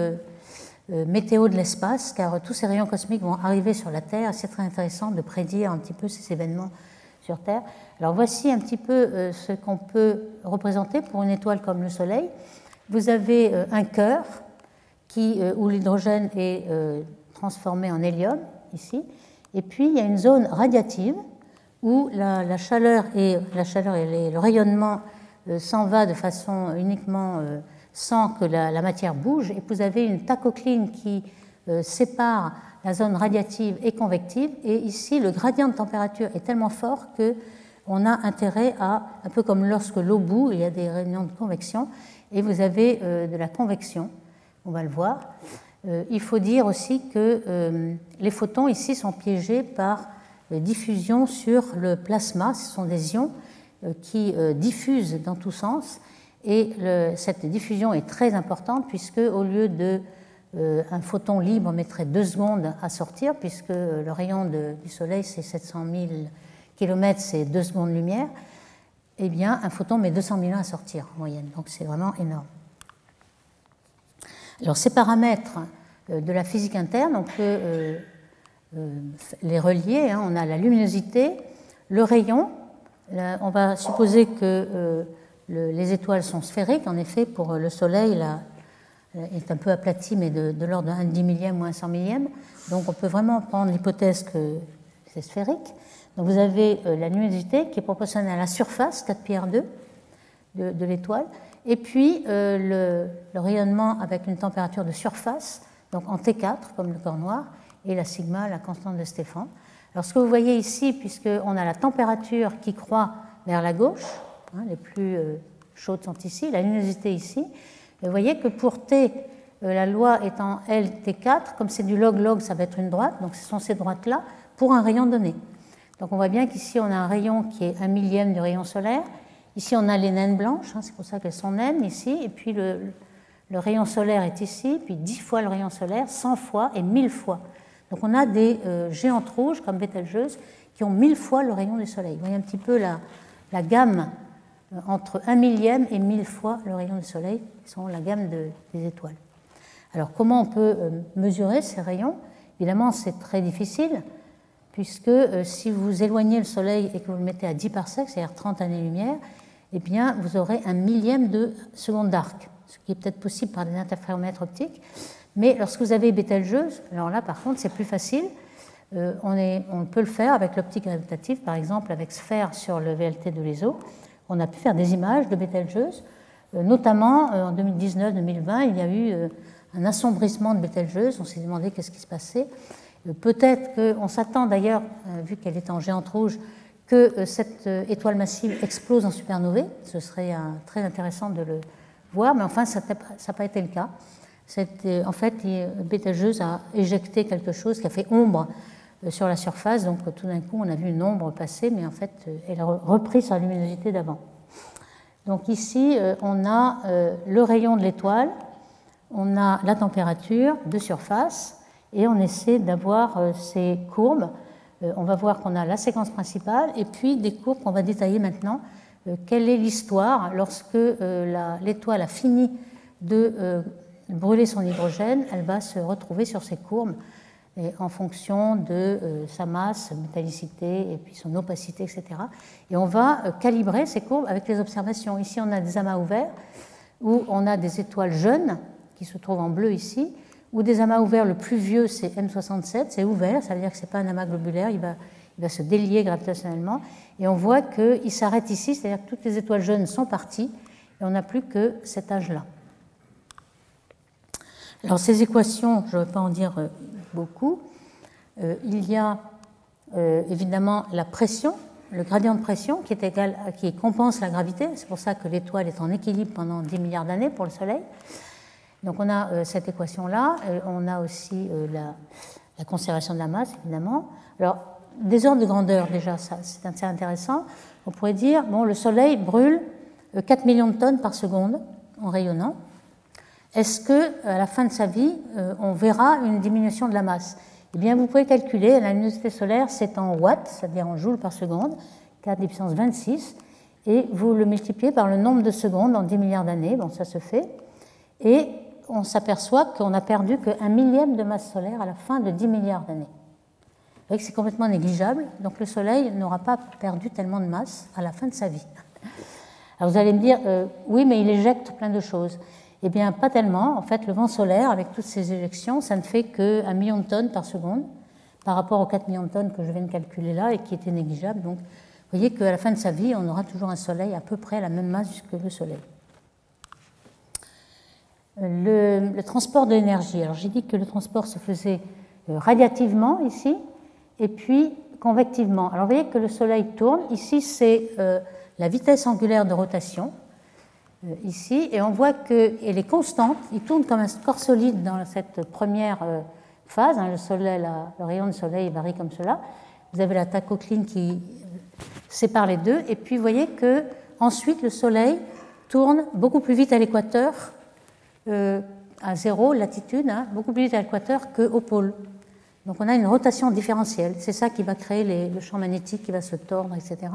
météo de l'espace, car tous ces rayons cosmiques vont arriver sur la Terre. C'est très intéressant de prédire un petit peu ces événements sur Terre. Alors voici un petit peu ce qu'on peut représenter pour une étoile comme le Soleil. Vous avez un cœur où l'hydrogène est transformé en hélium, ici. Et puis, il y a une zone radiative où la chaleur et le rayonnement s'en va de façon uniquement sans que la matière bouge. Et vous avez une tachocline qui sépare la zone radiative et convective. Et ici, le gradient de température est tellement fort qu'on a intérêt à, un peu comme lorsque l'eau bout, il y a des rayons de convection, et vous avez de la convection, on va le voir. Il faut dire aussi que les photons ici sont piégés par diffusion sur le plasma. Ce sont des ions qui diffusent dans tous sens. Et cette diffusion est très importante puisque au lieu un photon libre mettrait 2 secondes à sortir, puisque le rayon du Soleil c'est 700 000 km, c'est 2 secondes-lumière, eh bien un photon met 200 000 ans à sortir en moyenne. Donc c'est vraiment énorme. Alors, ces paramètres de la physique interne, on peut les relier. On a la luminosité, le rayon. On va supposer que les étoiles sont sphériques. En effet, pour le Soleil, est un peu aplati, mais de l'ordre d'un 10 millième ou un 100 millième. Donc, on peut vraiment prendre l'hypothèse que c'est sphérique. Donc, vous avez la luminosité qui est proportionnelle à la surface, 4 pi r2 de l'étoile. Et puis le rayonnement avec une température de surface, donc en T4, comme le corps noir, et la sigma, la constante de Stéphan. Alors ce que vous voyez ici, puisqu'on a la température qui croît vers la gauche, les plus chaudes sont ici, la luminosité ici, vous voyez que pour T, la loi étant L T4, comme c'est du log-log, ça va être une droite, donc ce sont ces droites-là pour un rayon donné. Donc on voit bien qu'ici on a un rayon qui est 1 millième du rayon solaire. Ici, on a les naines blanches, c'est pour ça qu'elles sont naines ici, et puis le rayon solaire est ici, puis 10 fois le rayon solaire, 100 fois et 1000 fois. Donc on a des géantes rouges comme Bételgeuse qui ont 1000 fois le rayon du Soleil. Vous voyez un petit peu la gamme entre 1 millième et 1000 fois le rayon du Soleil, qui sont la gamme des étoiles. Alors comment on peut mesurer ces rayons? Évidemment, c'est très difficile, puisque si vous éloignez le Soleil et que vous le mettez à 10 parsecs, c'est-à-dire 30 années-lumière, eh bien, vous aurez 1 millième de seconde d'arc, ce qui est peut-être possible par des interféromètres optiques. Mais lorsque vous avez Bételgeuse, alors là, par contre, c'est plus facile. On peut le faire avec l'optique adaptative, par exemple, avec Sphère sur le VLT de l'ESO. On a pu faire des images de Bételgeuse. Notamment, en 2019-2020, il y a eu un assombrissement de Bételgeuse. On s'est demandé qu'est-ce qui se passait. Peut-être qu'on s'attend d'ailleurs, vu qu'elle est en géante rouge, que cette étoile massive explose en supernovae. Ce serait très intéressant de le voir, mais enfin, ça n'a pas été le cas. En fait, Bételgeuse a éjecté quelque chose qui a fait ombre sur la surface, donc tout d'un coup, on a vu une ombre passer, mais en fait, elle a repris sa luminosité d'avant. Donc ici, on a le rayon de l'étoile, on a la température de surface, et on essaie d'avoir ces courbes on va voir qu'on a la séquence principale et puis des courbes qu'on va détailler maintenant. Quelle est l'histoire lorsque l'étoile a fini de brûler son hydrogène, elle va se retrouver sur ces courbes et en fonction de sa masse, métallicité et puis son opacité, etc. Et on va calibrer ces courbes avec les observations. Ici, on a des amas ouverts où on a des étoiles jeunes qui se trouvent en bleu ici, ou des amas ouverts, le plus vieux c'est M67, c'est ouvert, ça veut dire que ce n'est pas un amas globulaire, il va se délier gravitationnellement, et on voit qu'il s'arrête ici, c'est-à-dire que toutes les étoiles jeunes sont parties, et on n'a plus que cet âge-là. Alors ces équations, je ne vais pas en dire beaucoup, il y a évidemment la pression, le gradient de pression qui compense la gravité, c'est pour ça que l'étoile est en équilibre pendant 10 milliards d'années pour le Soleil. Donc on a cette équation-là, on a aussi la conservation de la masse, évidemment. Alors, des ordres de grandeur, déjà, c'est assez intéressant. On pourrait dire, bon, le Soleil brûle 4 millions de tonnes par seconde en rayonnant. Est-ce qu'à la fin de sa vie, on verra une diminution de la masse? Eh bien, vous pouvez calculer, la luminosité solaire, c'est en watts, c'est-à-dire en joules par seconde, 4 puissance 26, et vous le multipliez par le nombre de secondes en 10 milliards d'années, bon, ça se fait, et on s'aperçoit qu'on n'a perdu qu'1 millième de masse solaire à la fin de 10 milliards d'années. Vous voyez que c'est complètement négligeable, donc le Soleil n'aura pas perdu tellement de masse à la fin de sa vie. Alors vous allez me dire, oui, mais il éjecte plein de choses. Eh bien, pas tellement. En fait, le vent solaire, avec toutes ces éjections, ça ne fait que 1 million de tonnes par seconde, par rapport aux 4 millions de tonnes que je viens de calculer là, et qui étaient négligeables. Donc, vous voyez qu'à la fin de sa vie, on aura toujours un Soleil à peu près à la même masse que le Soleil. Le transport de l'énergie. Alors j'ai dit que le transport se faisait radiativement ici, et puis convectivement. Alors vous voyez que le Soleil tourne. Ici, c'est la vitesse angulaire de rotation, ici, et on voit qu'elle est constante. Il tourne comme un corps solide dans cette première phase. Hein, le rayon de Soleil varie comme cela. Vous avez la tachocline qui sépare les deux, et puis vous voyez que ensuite le Soleil tourne beaucoup plus vite à l'équateur, à 0 latitude, hein, beaucoup plus vite à l'équateur qu'au pôle. Donc on a une rotation différentielle. C'est ça qui va créer le champ magnétique qui va se tordre, etc.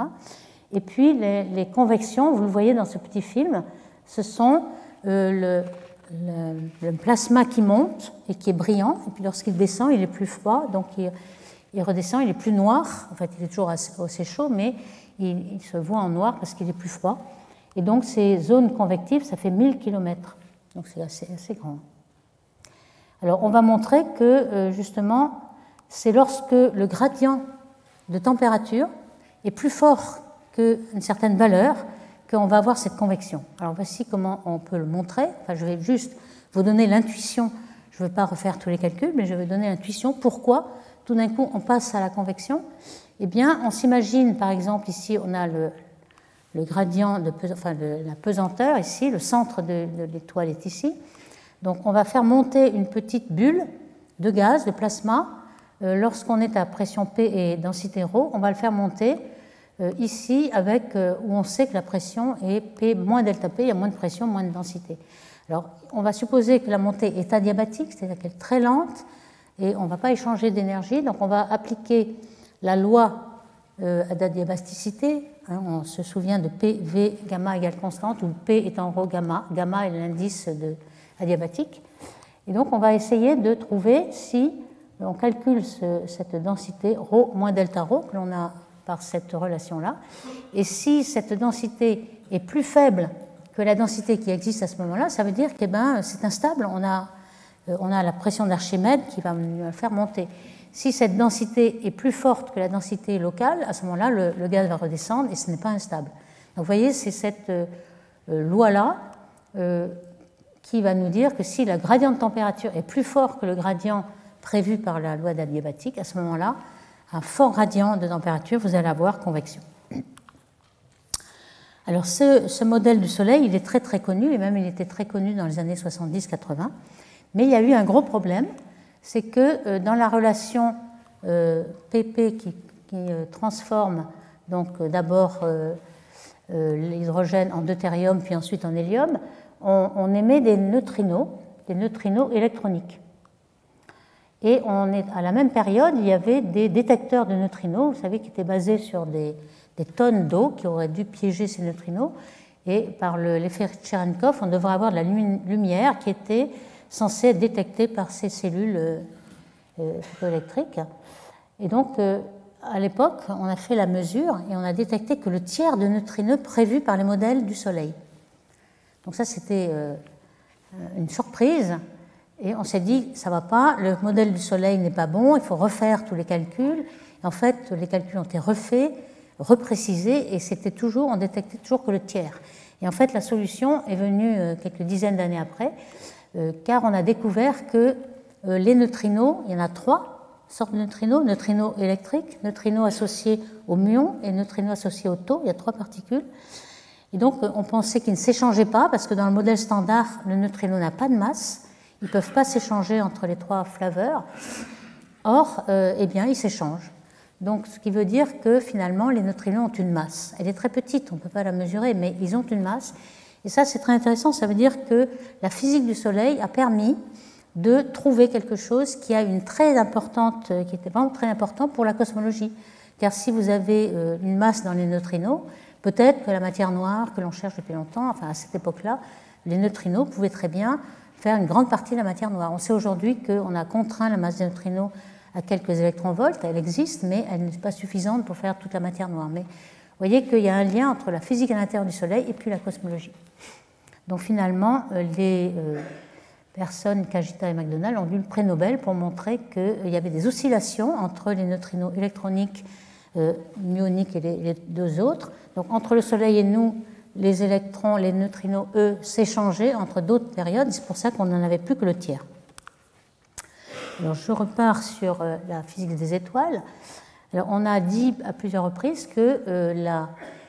Et puis les convections, vous le voyez dans ce petit film, ce sont le plasma qui monte et qui est brillant, et puis lorsqu'il descend, il est plus froid, donc il redescend, il est plus noir. En fait, il est toujours assez chaud, mais il se voit en noir parce qu'il est plus froid. Et donc ces zones convectives, ça fait 1000 km. Donc c'est assez grand. Alors on va montrer que justement, c'est lorsque le gradient de température est plus fort qu'une certaine valeur qu'on va avoir cette convection. Alors voici comment on peut le montrer. Enfin, je vais juste vous donner l'intuition. Je ne veux pas refaire tous les calculs, mais je vais donner l'intuition. Pourquoi tout d'un coup on passe à la convection? Eh bien, on s'imagine, par exemple, ici on a le gradient de la pesanteur, ici, le centre de l'étoile est ici. Donc on va faire monter une petite bulle de gaz, de plasma. Lorsqu'on est à pression P et densité ρ, on va le faire monter ici avec où on sait que la pression est P moins delta P, il y a moins de pression, moins de densité. Alors on va supposer que la montée est adiabatique, c'est-à-dire qu'elle est très lente et on ne va pas échanger d'énergie, donc on va appliquer la loi d'adiabaticité. Hein, on se souvient de P, V, gamma égale constante, où P est en ρ gamma, gamma est l'indice adiabatique. Et donc on va essayer de trouver si on calcule cette densité ρ moins delta ρ que l'on a par cette relation-là, et si cette densité est plus faible que la densité qui existe à ce moment-là, ça veut dire que c'est instable, on a la pression d'Archimède qui va le faire monter. Si cette densité est plus forte que la densité locale, à ce moment-là, le gaz va redescendre et ce n'est pas instable. Donc vous voyez, c'est cette loi-là qui va nous dire que si le gradient de température est plus fort que le gradient prévu par la loi d'adiabatique, à ce moment-là, un fort gradient de température, vous allez avoir convection. Alors ce modèle du Soleil, il est très très connu, et même il était très connu dans les années 70-80, mais il y a eu un gros problème, c'est que dans la relation PP qui transforme donc d'abord l'hydrogène en deutérium puis ensuite en hélium, on émet des neutrinos électroniques. Et à la même période, il y avait des détecteurs de neutrinos, vous savez, qui étaient basés sur des tonnes d'eau qui auraient dû piéger ces neutrinos. Et par l'effet Cherenkov, on devrait avoir de la lumière qui était censée être détectée par ces cellules photoélectriques. Et donc, à l'époque, on a fait la mesure et on a détecté que le tiers de neutrinos prévu par les modèles du Soleil. Donc ça, c'était une surprise. Et on s'est dit, ça ne va pas, le modèle du Soleil n'est pas bon, il faut refaire tous les calculs. Et en fait, les calculs ont été refaits, reprécisés, et on détectait toujours que le tiers. Et en fait, la solution est venue quelques dizaines d'années après, car on a découvert que les neutrinos, il y en a 3 sortes de neutrinos: neutrinos électriques, neutrinos associés aux muons et neutrinos associés aux taux. Il y a 3 particules. Et donc, on pensait qu'ils ne s'échangeaient pas, parce que dans le modèle standard, le neutrino n'a pas de masse. Ils ne peuvent pas s'échanger entre les 3 flaveurs. Or, eh bien, ils s'échangent. Donc, ce qui veut dire que finalement, les neutrinos ont une masse. Elle est très petite, on ne peut pas la mesurer, mais ils ont une masse. Et ça, c'est très intéressant. Ça veut dire que la physique du Soleil a permis de trouver quelque chose qui a qui était vraiment très importante pour la cosmologie. Car si vous avez une masse dans les neutrinos, peut-être que la matière noire que l'on cherche depuis longtemps, enfin à cette époque-là, les neutrinos pouvaient très bien faire une grande partie de la matière noire. On sait aujourd'hui qu'on a contraint la masse des neutrinos à quelques électronvolts, elle existe, mais elle n'est pas suffisante pour faire toute la matière noire. Mais vous voyez qu'il y a un lien entre la physique à l'intérieur du Soleil et puis la cosmologie. Donc finalement, les personnes, Kajita et McDonald, ont eu le prix Nobel pour montrer qu'il y avait des oscillations entre les neutrinos électroniques, muoniques et les 2 autres. Donc entre le Soleil et nous, les électrons, les neutrinos, eux, s'échangeaient entre d'autres périodes. C'est pour ça qu'on n'en avait plus que le tiers. Alors, je repars sur la physique des étoiles. Alors, on a dit à plusieurs reprises que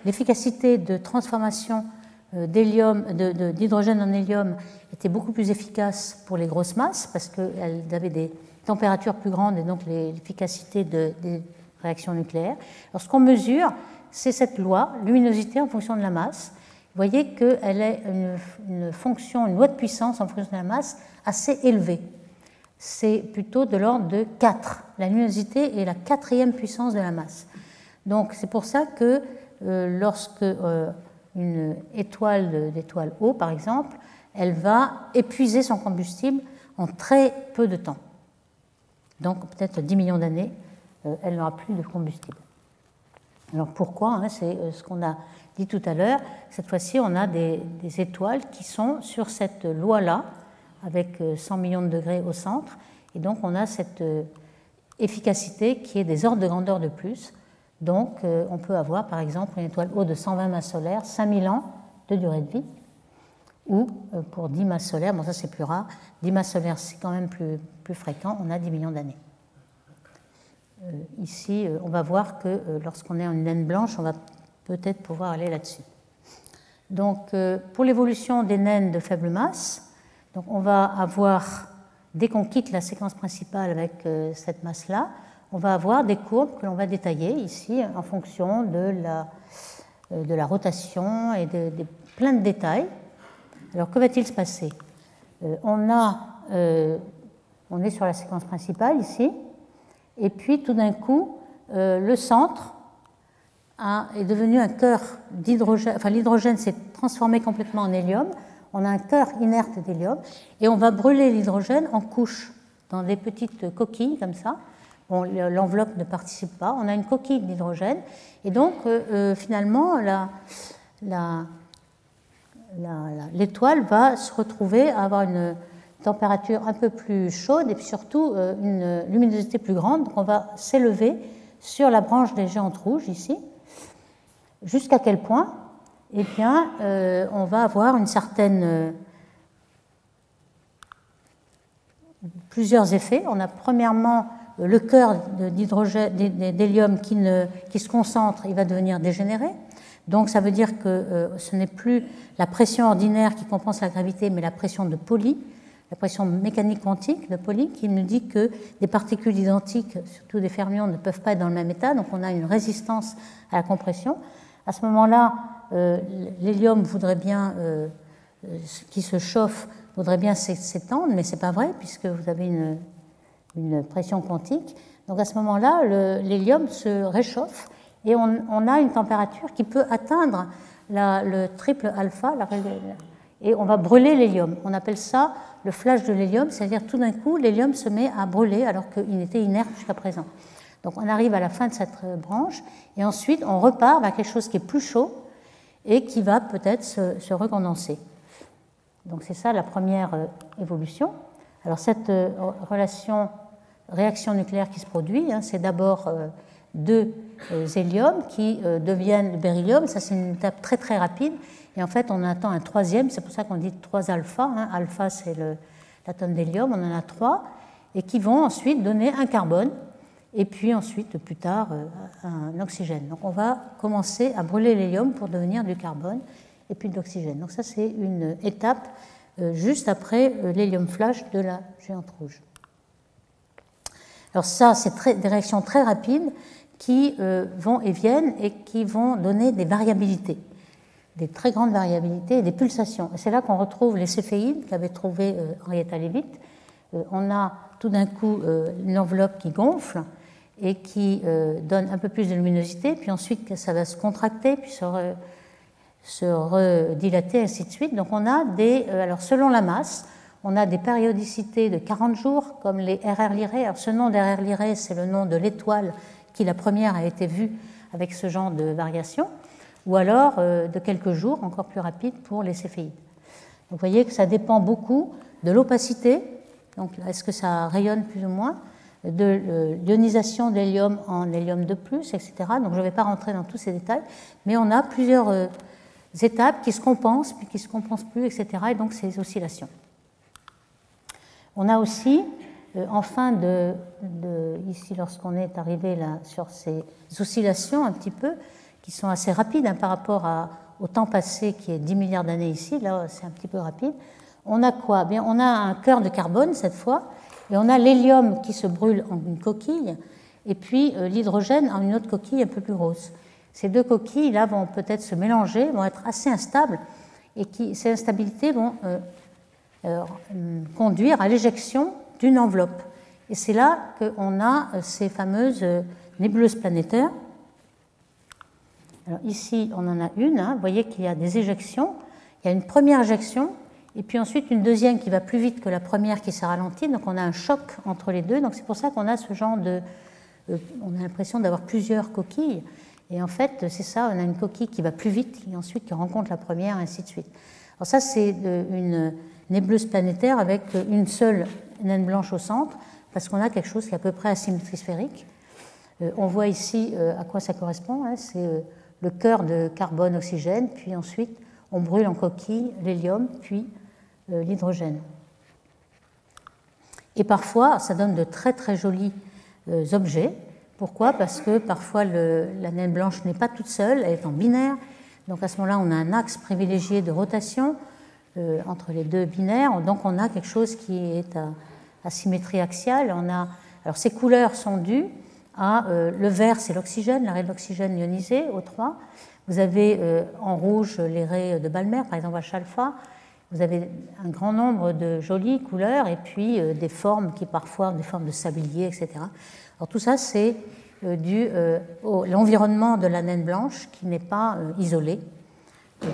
l'efficacité de transformation d'hydrogène en hélium était beaucoup plus efficace pour les grosses masses parce qu'elles avaient des températures plus grandes et donc l'efficacité des réactions nucléaires. Alors, ce qu'on mesure, c'est cette loi, luminosité en fonction de la masse. Vous voyez qu'elle est une loi de puissance en fonction de la masse assez élevée. C'est plutôt de l'ordre de 4. La luminosité est la 4e puissance de la masse. Donc c'est pour ça que lorsque une étoile d'étoile O, par exemple, elle va épuiser son combustible en très peu de temps. Donc peut-être 10 millions d'années, elle n'aura plus de combustible. Alors pourquoi, c'est ce qu'on a dit tout à l'heure. Cette fois-ci, on a des étoiles qui sont sur cette loi-là, avec 100 millions de degrés au centre. Et donc, on a cette efficacité qui est des ordres de grandeur de plus. Donc, on peut avoir, par exemple, une étoile O de 120 masses solaires, 5000 ans de durée de vie. Ou, pour 10 masses solaires, bon, ça c'est plus rare, 10 masses solaires, c'est quand même plus fréquent, on a 10 millions d'années. Ici, on va voir que lorsqu'on est en une naine blanche, on va peut-être pouvoir aller là-dessus. Donc, pour l'évolution des naines de faible masse, donc on va avoir, dès qu'on quitte la séquence principale avec cette masse-là, on va avoir des courbes que l'on va détailler ici en fonction de la rotation et de plein de détails. Alors, que va-t-il se passer? On est sur la séquence principale ici, et puis tout d'un coup, le centre est devenu un cœur d'hydrogène, enfin l'hydrogène s'est transformé complètement en hélium, on a un cœur inerte d'hélium, et on va brûler l'hydrogène en couches, dans des petites coquilles comme ça. Bon, l'enveloppe ne participe pas, on a une coquille d'hydrogène, et donc finalement l'étoile va se retrouver à avoir une température un peu plus chaude et puis surtout une luminosité plus grande. Donc on va s'élever sur la branche des géantes rouges ici. Jusqu'à quel point? Eh bien, on va avoir une certaine plusieurs effets. On a premièrement le cœur d'hélium qui se concentre, il va devenir dégénéré. Donc ça veut dire que ce n'est plus la pression ordinaire qui compense la gravité, mais la pression de Pauli, la pression mécanique quantique de Pauli, qui nous dit que des particules identiques, surtout des fermions, ne peuvent pas être dans le même état, donc on a une résistance à la compression. À ce moment-là, l'hélium voudrait bien, qui se chauffe, voudrait bien s'étendre, mais ce n'est pas vrai, puisque vous avez une pression quantique. Donc à ce moment-là, l'hélium se réchauffe et on a une température qui peut atteindre le triple alpha, et on va brûler l'hélium. On appelle ça le flash de l'hélium, c'est-à-dire tout d'un coup, l'hélium se met à brûler alors qu'il était inerte jusqu'à présent. Donc on arrive à la fin de cette branche et ensuite on repart vers quelque chose qui est plus chaud et qui va peut-être se recondenser. Donc c'est ça la première évolution. Alors cette réaction nucléaire qui se produit, c'est d'abord deux héliums qui deviennent le beryllium. Ça c'est une étape très très rapide. Et en fait on attend un troisième, c'est pour ça qu'on dit 3 alpha. Alpha c'est l'atome d'hélium, on en a 3, et qui vont ensuite donner un carbone, et puis ensuite plus tard un oxygène. Donc on va commencer à brûler l'hélium pour devenir du carbone et puis de l'oxygène. Donc ça c'est une étape juste après l'hélium flash de la géante rouge. Alors ça, c'est des réactions très rapides qui vont et viennent et qui vont donner des variabilités, des très grandes variabilités et des pulsations. Et c'est là qu'on retrouve les céphéides qu'avait trouvé Henrietta Leavitt. On a tout d'un coup une enveloppe qui gonfle et qui donne un peu plus de luminosité, puis ensuite ça va se contracter, puis se redilater, ainsi de suite. Donc on a alors selon la masse, on a des périodicités de 40 jours, comme les RR Lyrae. Alors ce nom d'RR Lyrae, c'est le nom de l'étoile qui, la première, a été vue avec ce genre de variation, ou alors de quelques jours, encore plus rapide pour les céphéides. Donc vous voyez que ça dépend beaucoup de l'opacité, donc est-ce que ça rayonne plus ou moins, de l'ionisation d'hélium en hélium 2+, etc. Donc je ne vais pas rentrer dans tous ces détails, mais on a plusieurs étapes qui se compensent, puis qui ne se compensent plus, etc. Et donc ces oscillations. On a aussi, ici lorsqu'on est arrivé là, sur ces oscillations un petit peu, qui sont assez rapides par rapport au temps passé qui est 10 milliards d'années ici, là c'est un petit peu rapide. On a quoi? Bien, on a un cœur de carbone cette fois, et on a l'hélium qui se brûle en une coquille, et puis l'hydrogène en une autre coquille un peu plus grosse. Ces deux coquilles là vont peut-être se mélanger, vont être assez instables, et ces instabilités vont conduire à l'éjection d'une enveloppe. Et c'est là qu'on a ces fameuses nébuleuses planétaires. Alors ici, on en a une. Vous voyez qu'il y a des éjections. Il y a une première éjection, et puis ensuite une deuxième qui va plus vite que la première qui s'est ralentie. Donc on a un choc entre les deux. Donc c'est pour ça qu'on a ce genre on a l'impression d'avoir plusieurs coquilles. Et en fait, c'est ça, on a une coquille qui va plus vite, et ensuite qui rencontre la première, et ainsi de suite. Alors ça, c'est une nébuleuse planétaire avec une seule naine blanche au centre, parce qu'on a quelque chose qui est à peu près à symétrie sphérique. On voit ici à quoi ça correspond, c'est le cœur de carbone-oxygène, puis ensuite on brûle en coquille l'hélium, puis l'hydrogène. Et parfois, ça donne de très très jolis objets. Pourquoi? Parce que parfois la naine blanche n'est pas toute seule, elle est en binaire. Donc à ce moment-là, on a un axe privilégié de rotation entre les deux binaires. Donc on a quelque chose qui est à symétrie axiale. Alors ces couleurs sont dues à le vert, c'est l'oxygène, la raie de l'oxygène ionisée, O3. Vous avez en rouge les raies de Balmer, par exemple H-alpha. Vous avez un grand nombre de jolies couleurs et puis des formes qui parfois, des formes de sablier, etc. Alors tout ça, c'est dû à l'environnement de la naine blanche qui n'est pas isolé.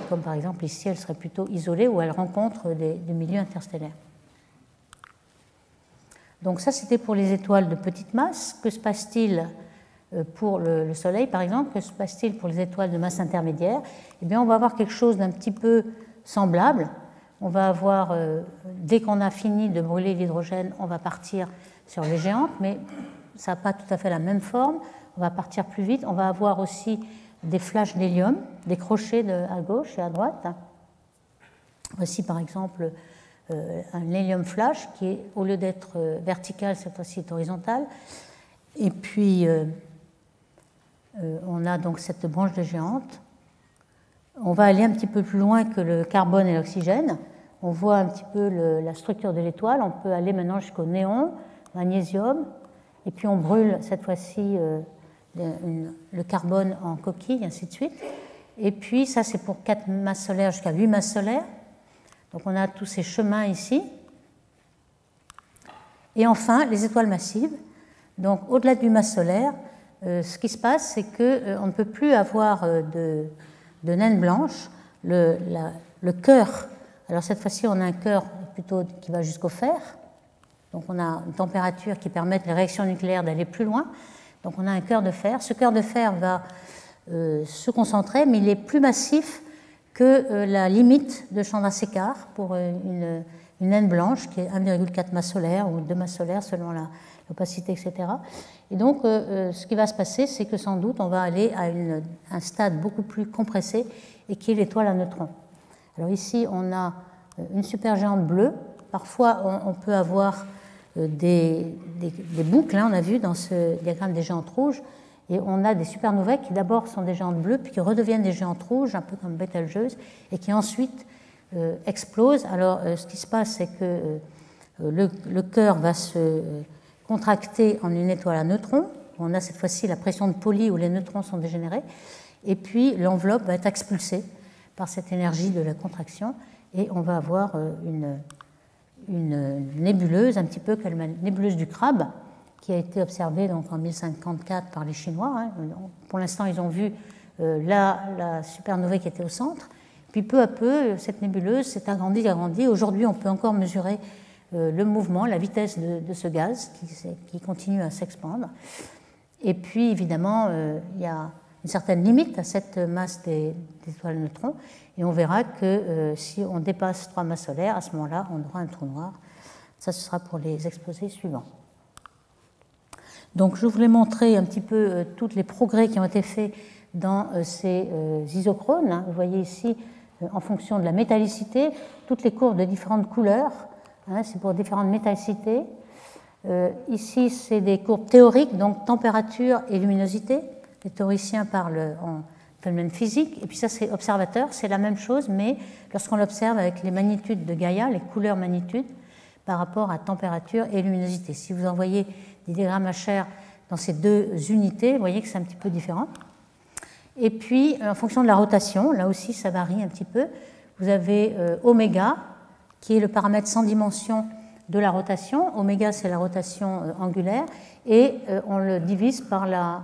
Comme par exemple ici, elle serait plutôt isolée où elle rencontre des milieux interstellaires. Donc ça, c'était pour les étoiles de petite masse. Que se passe-t-il pour le Soleil, par exemple? Que se passe-t-il pour les étoiles de masse intermédiaire? Eh bien, on va avoir quelque chose d'un petit peu semblable. On va avoir, dès qu'on a fini de brûler l'hydrogène, on va partir sur les géantes, mais ça n'a pas tout à fait la même forme. On va partir plus vite. On va avoir aussi des flashs d'hélium, des crochets à gauche et à droite. Voici par exemple un hélium flash qui est, au lieu d'être vertical, cette fois-ci est horizontal. Et puis on a donc cette branche de géante. On va aller un petit peu plus loin que le carbone et l'oxygène. On voit un petit peu la structure de l'étoile. On peut aller maintenant jusqu'au néon, magnésium, et puis on brûle cette fois-ci le carbone en coquille, ainsi de suite. Et puis ça, c'est pour 4 masses solaires jusqu'à 8 masses solaires. Donc on a tous ces chemins ici. Et enfin, les étoiles massives. Donc, au-delà du masse solaire, ce qui se passe, c'est qu'on ne peut plus avoir de naines blanches. Le cœur, alors cette fois-ci, on a un cœur plutôt qui va jusqu'au fer. Donc, on a une température qui permet les réactions nucléaires d'aller plus loin. Donc, on a un cœur de fer. Ce cœur de fer va se concentrer, mais il est plus massif que la limite de Chandrasekhar pour une naine blanche qui est 1,4 masse solaire ou 2 masses solaires selon l'opacité, etc. Et donc, ce qui va se passer, c'est que sans doute, on va aller à un stade beaucoup plus compressé et qui est l'étoile à neutrons. Alors ici, on a une supergéante bleue. Parfois, on peut avoir des boucles, hein, on a vu dans ce diagramme des géantes rouges, et on a des supernovae qui d'abord sont des géantes bleues, puis qui redeviennent des géantes rouges, un peu comme Betelgeuse, et qui ensuite explosent. Alors, ce qui se passe, c'est que le cœur va se contracter en une étoile à neutrons. On a cette fois-ci la pression de Pauli où les neutrons sont dégénérés, et puis l'enveloppe va être expulsée par cette énergie de la contraction, et on va avoir une nébuleuse, un petit peu comme la nébuleuse du crabe, qui a été observée donc en 1054 par les Chinois. Hein. Pour l'instant, ils ont vu la supernovae qui était au centre. Puis peu à peu, cette nébuleuse s'est agrandie. Aujourd'hui, on peut encore mesurer le mouvement, la vitesse de ce gaz qui continue à s'expandre. Et puis, évidemment, il y a une certaine limite à cette masse d'étoiles neutrons. Et on verra que si on dépasse 3 masses solaires, à ce moment-là, on aura un trou noir. Ça, ce sera pour les exposés suivants. Donc, je voulais montrer un petit peu tous les progrès qui ont été faits dans ces isochrones. Hein. Vous voyez ici, en fonction de la métallicité, toutes les courbes de différentes couleurs. Hein, c'est pour différentes métallicités. Ici, c'est des courbes théoriques, donc température et luminosité. Les théoriciens parlent en phénomène physique. Et puis ça, c'est observateur. C'est la même chose, mais lorsqu'on l'observe avec les magnitudes de Gaïa, les couleurs magnitudes, par rapport à température et luminosité. Si vous envoyez des diagrammes HR dans ces deux unités, vous voyez que c'est un petit peu différent. Et puis, en fonction de la rotation, là aussi, ça varie un petit peu. Vous avez oméga, qui est le paramètre sans dimension de la rotation. Oméga, c'est la rotation angulaire. Et on le divise par la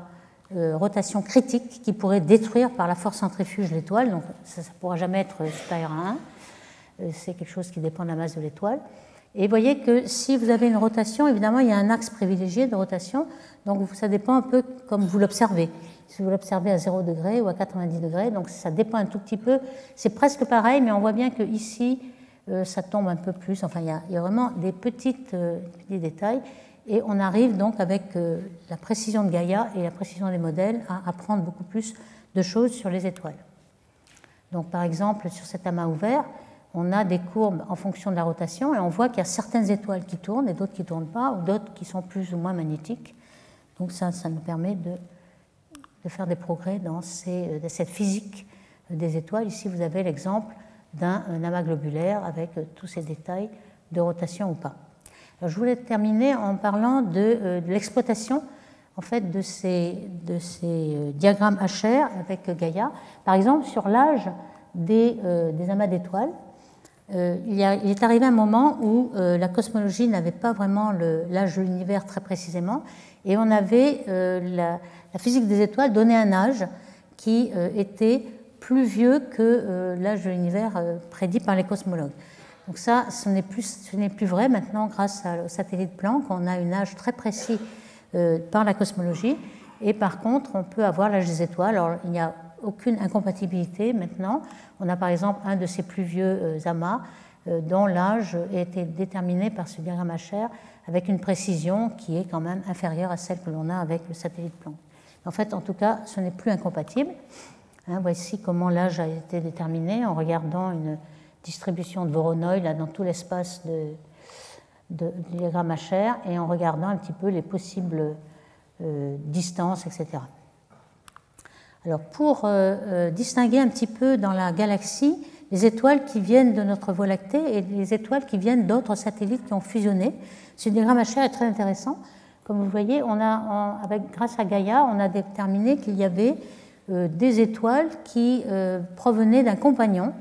rotation critique qui pourrait détruire par la force centrifuge l'étoile. Donc, ça ne pourra jamais être supérieur à 1. C'est quelque chose qui dépend de la masse de l'étoile. Et vous voyez que si vous avez une rotation, évidemment, il y a un axe privilégié de rotation. Donc, ça dépend un peu comme vous l'observez. Si vous l'observez à 0 degré ou à 90 degrés, donc ça dépend un tout petit peu. C'est presque pareil, mais on voit bien qu'ici, ça tombe un peu plus. Enfin, il y a vraiment des petits détails. Et on arrive donc, avec la précision de Gaïa et la précision des modèles, à apprendre beaucoup plus de choses sur les étoiles. Donc, par exemple, sur cet amas ouvert, on a des courbes en fonction de la rotation et on voit qu'il y a certaines étoiles qui tournent et d'autres qui ne tournent pas, ou d'autres qui sont plus ou moins magnétiques. Donc ça nous permet de faire des progrès dans cette physique des étoiles. Ici, vous avez l'exemple d'un amas globulaire avec tous ces détails de rotation ou pas. Alors, je voulais terminer en parlant de l'exploitation en fait, de ces diagrammes HR avec Gaïa. Par exemple, sur l'âge des amas d'étoiles, il est arrivé un moment où la cosmologie n'avait pas vraiment l'âge de l'univers très précisément, et on avait la physique des étoiles donnait un âge qui était plus vieux que l'âge de l'univers prédit par les cosmologues. Donc ça, ce n'est plus vrai maintenant grâce au satellite Planck. On a un âge très précis par la cosmologie, et par contre, on peut avoir l'âge des étoiles. Alors, il n'y a aucune incompatibilité maintenant. On a par exemple un de ces plus vieux amas dont l'âge a été déterminé par ce diagramme HR avec une précision qui est quand même inférieure à celle que l'on a avec le satellite Planck. En fait, en tout cas, ce n'est plus incompatible. Hein, voici comment l'âge a été déterminé en regardant une distribution de Voronoi là, dans tout l'espace du diagramme HR et en regardant un petit peu les possibles distances, etc. Alors, pour distinguer un petit peu dans la galaxie les étoiles qui viennent de notre Voie lactée et les étoiles qui viennent d'autres satellites qui ont fusionné, ce diagramme HR est très intéressant. Comme vous voyez, grâce à Gaïa, on a déterminé qu'il y avait des étoiles qui provenaient d'un compagnon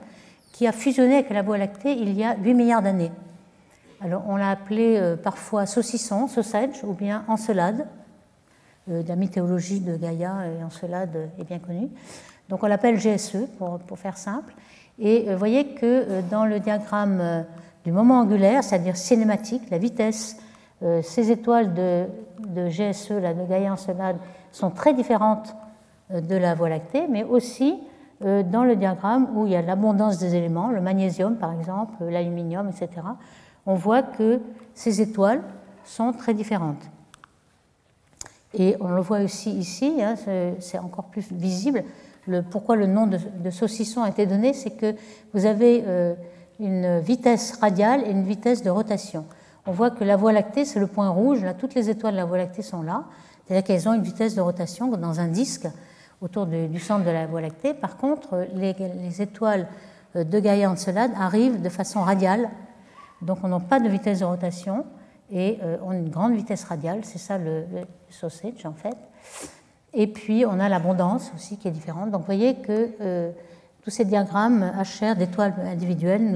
qui a fusionné avec la Voie lactée il y a 8 milliards d'années. Alors, on l'a appelé parfois saucisson, sausage, ou bien encelade. La mythologie de Gaïa et Encelade est bien connue. Donc, on l'appelle GSE pour faire simple. Et vous voyez que dans le diagramme du moment angulaire, c'est-à-dire cinématique, la vitesse, ces étoiles de GSE, là, de Gaïa Encelade, sont très différentes de la Voie lactée, mais aussi dans le diagramme où il y a l'abondance des éléments, le magnésium par exemple, l'aluminium, etc., on voit que ces étoiles sont très différentes. Et on le voit aussi ici, hein, c'est encore plus visible. Pourquoi le nom de saucisson a été donné, c'est que vous avez une vitesse radiale et une vitesse de rotation. On voit que la Voie lactée, c'est le point rouge. Là, toutes les étoiles de la Voie lactée sont là. C'est-à-dire qu'elles ont une vitesse de rotation dans un disque autour du centre de la Voie lactée. Par contre, les étoiles de Gaïa Encelade arrivent de façon radiale. Donc, on n'a pas de vitesse de rotation et on a une grande vitesse radiale. C'est ça le sausage, en fait. Et puis, on a l'abondance aussi qui est différente. Donc, vous voyez que tous ces diagrammes HR d'étoiles individuelles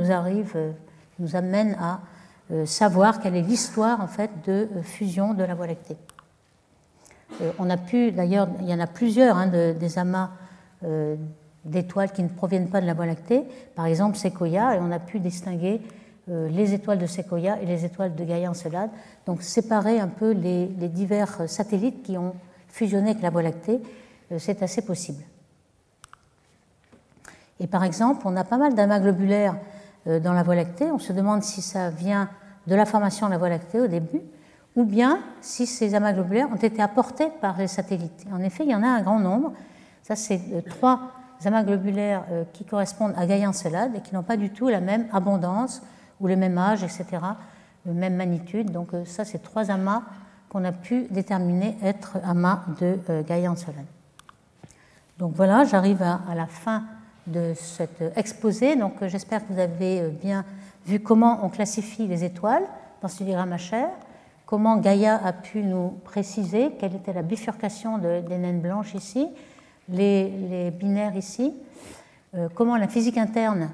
nous amènent à savoir quelle est l'histoire, en fait, de fusion de la Voie lactée. On a pu, d'ailleurs, il y en a plusieurs hein, des amas d'étoiles qui ne proviennent pas de la Voie lactée. Par exemple, Sequoia, et on a pu distinguer les étoiles de Sequoia et les étoiles de Gaïa Encelade. Donc, séparer un peu les divers satellites qui ont fusionné avec la Voie lactée, c'est assez possible. Et par exemple, on a pas mal d'amas globulaires dans la Voie lactée. On se demande si ça vient de la formation de la Voie lactée au début, ou bien si ces amas globulaires ont été apportés par les satellites. En effet, il y en a un grand nombre. Ça, c'est 3 amas globulaires qui correspondent à Gaïa Encelade et qui n'ont pas du tout la même abondance ou le même âge, etc., la même magnitude. Donc ça, c'est 3 amas qu'on a pu déterminer être amas de Gaïa Encelade. Donc voilà, j'arrive à la fin de cet exposé. Donc j'espère que vous avez bien vu comment on classifie les étoiles dans ce diagramme HR, comment Gaïa a pu nous préciser quelle était la bifurcation des naines blanches ici, les binaires ici, comment la physique interne,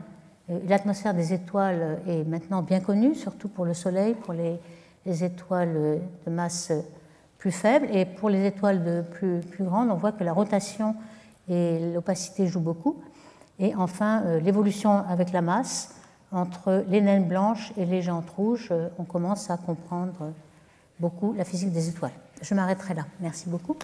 l'atmosphère des étoiles est maintenant bien connue, surtout pour le Soleil, pour les étoiles de masse plus faible, et pour les étoiles plus grandes, on voit que la rotation et l'opacité jouent beaucoup. Et enfin, l'évolution avec la masse, entre les naines blanches et les géantes rouges, on commence à comprendre beaucoup la physique des étoiles. Je m'arrêterai là. Merci beaucoup.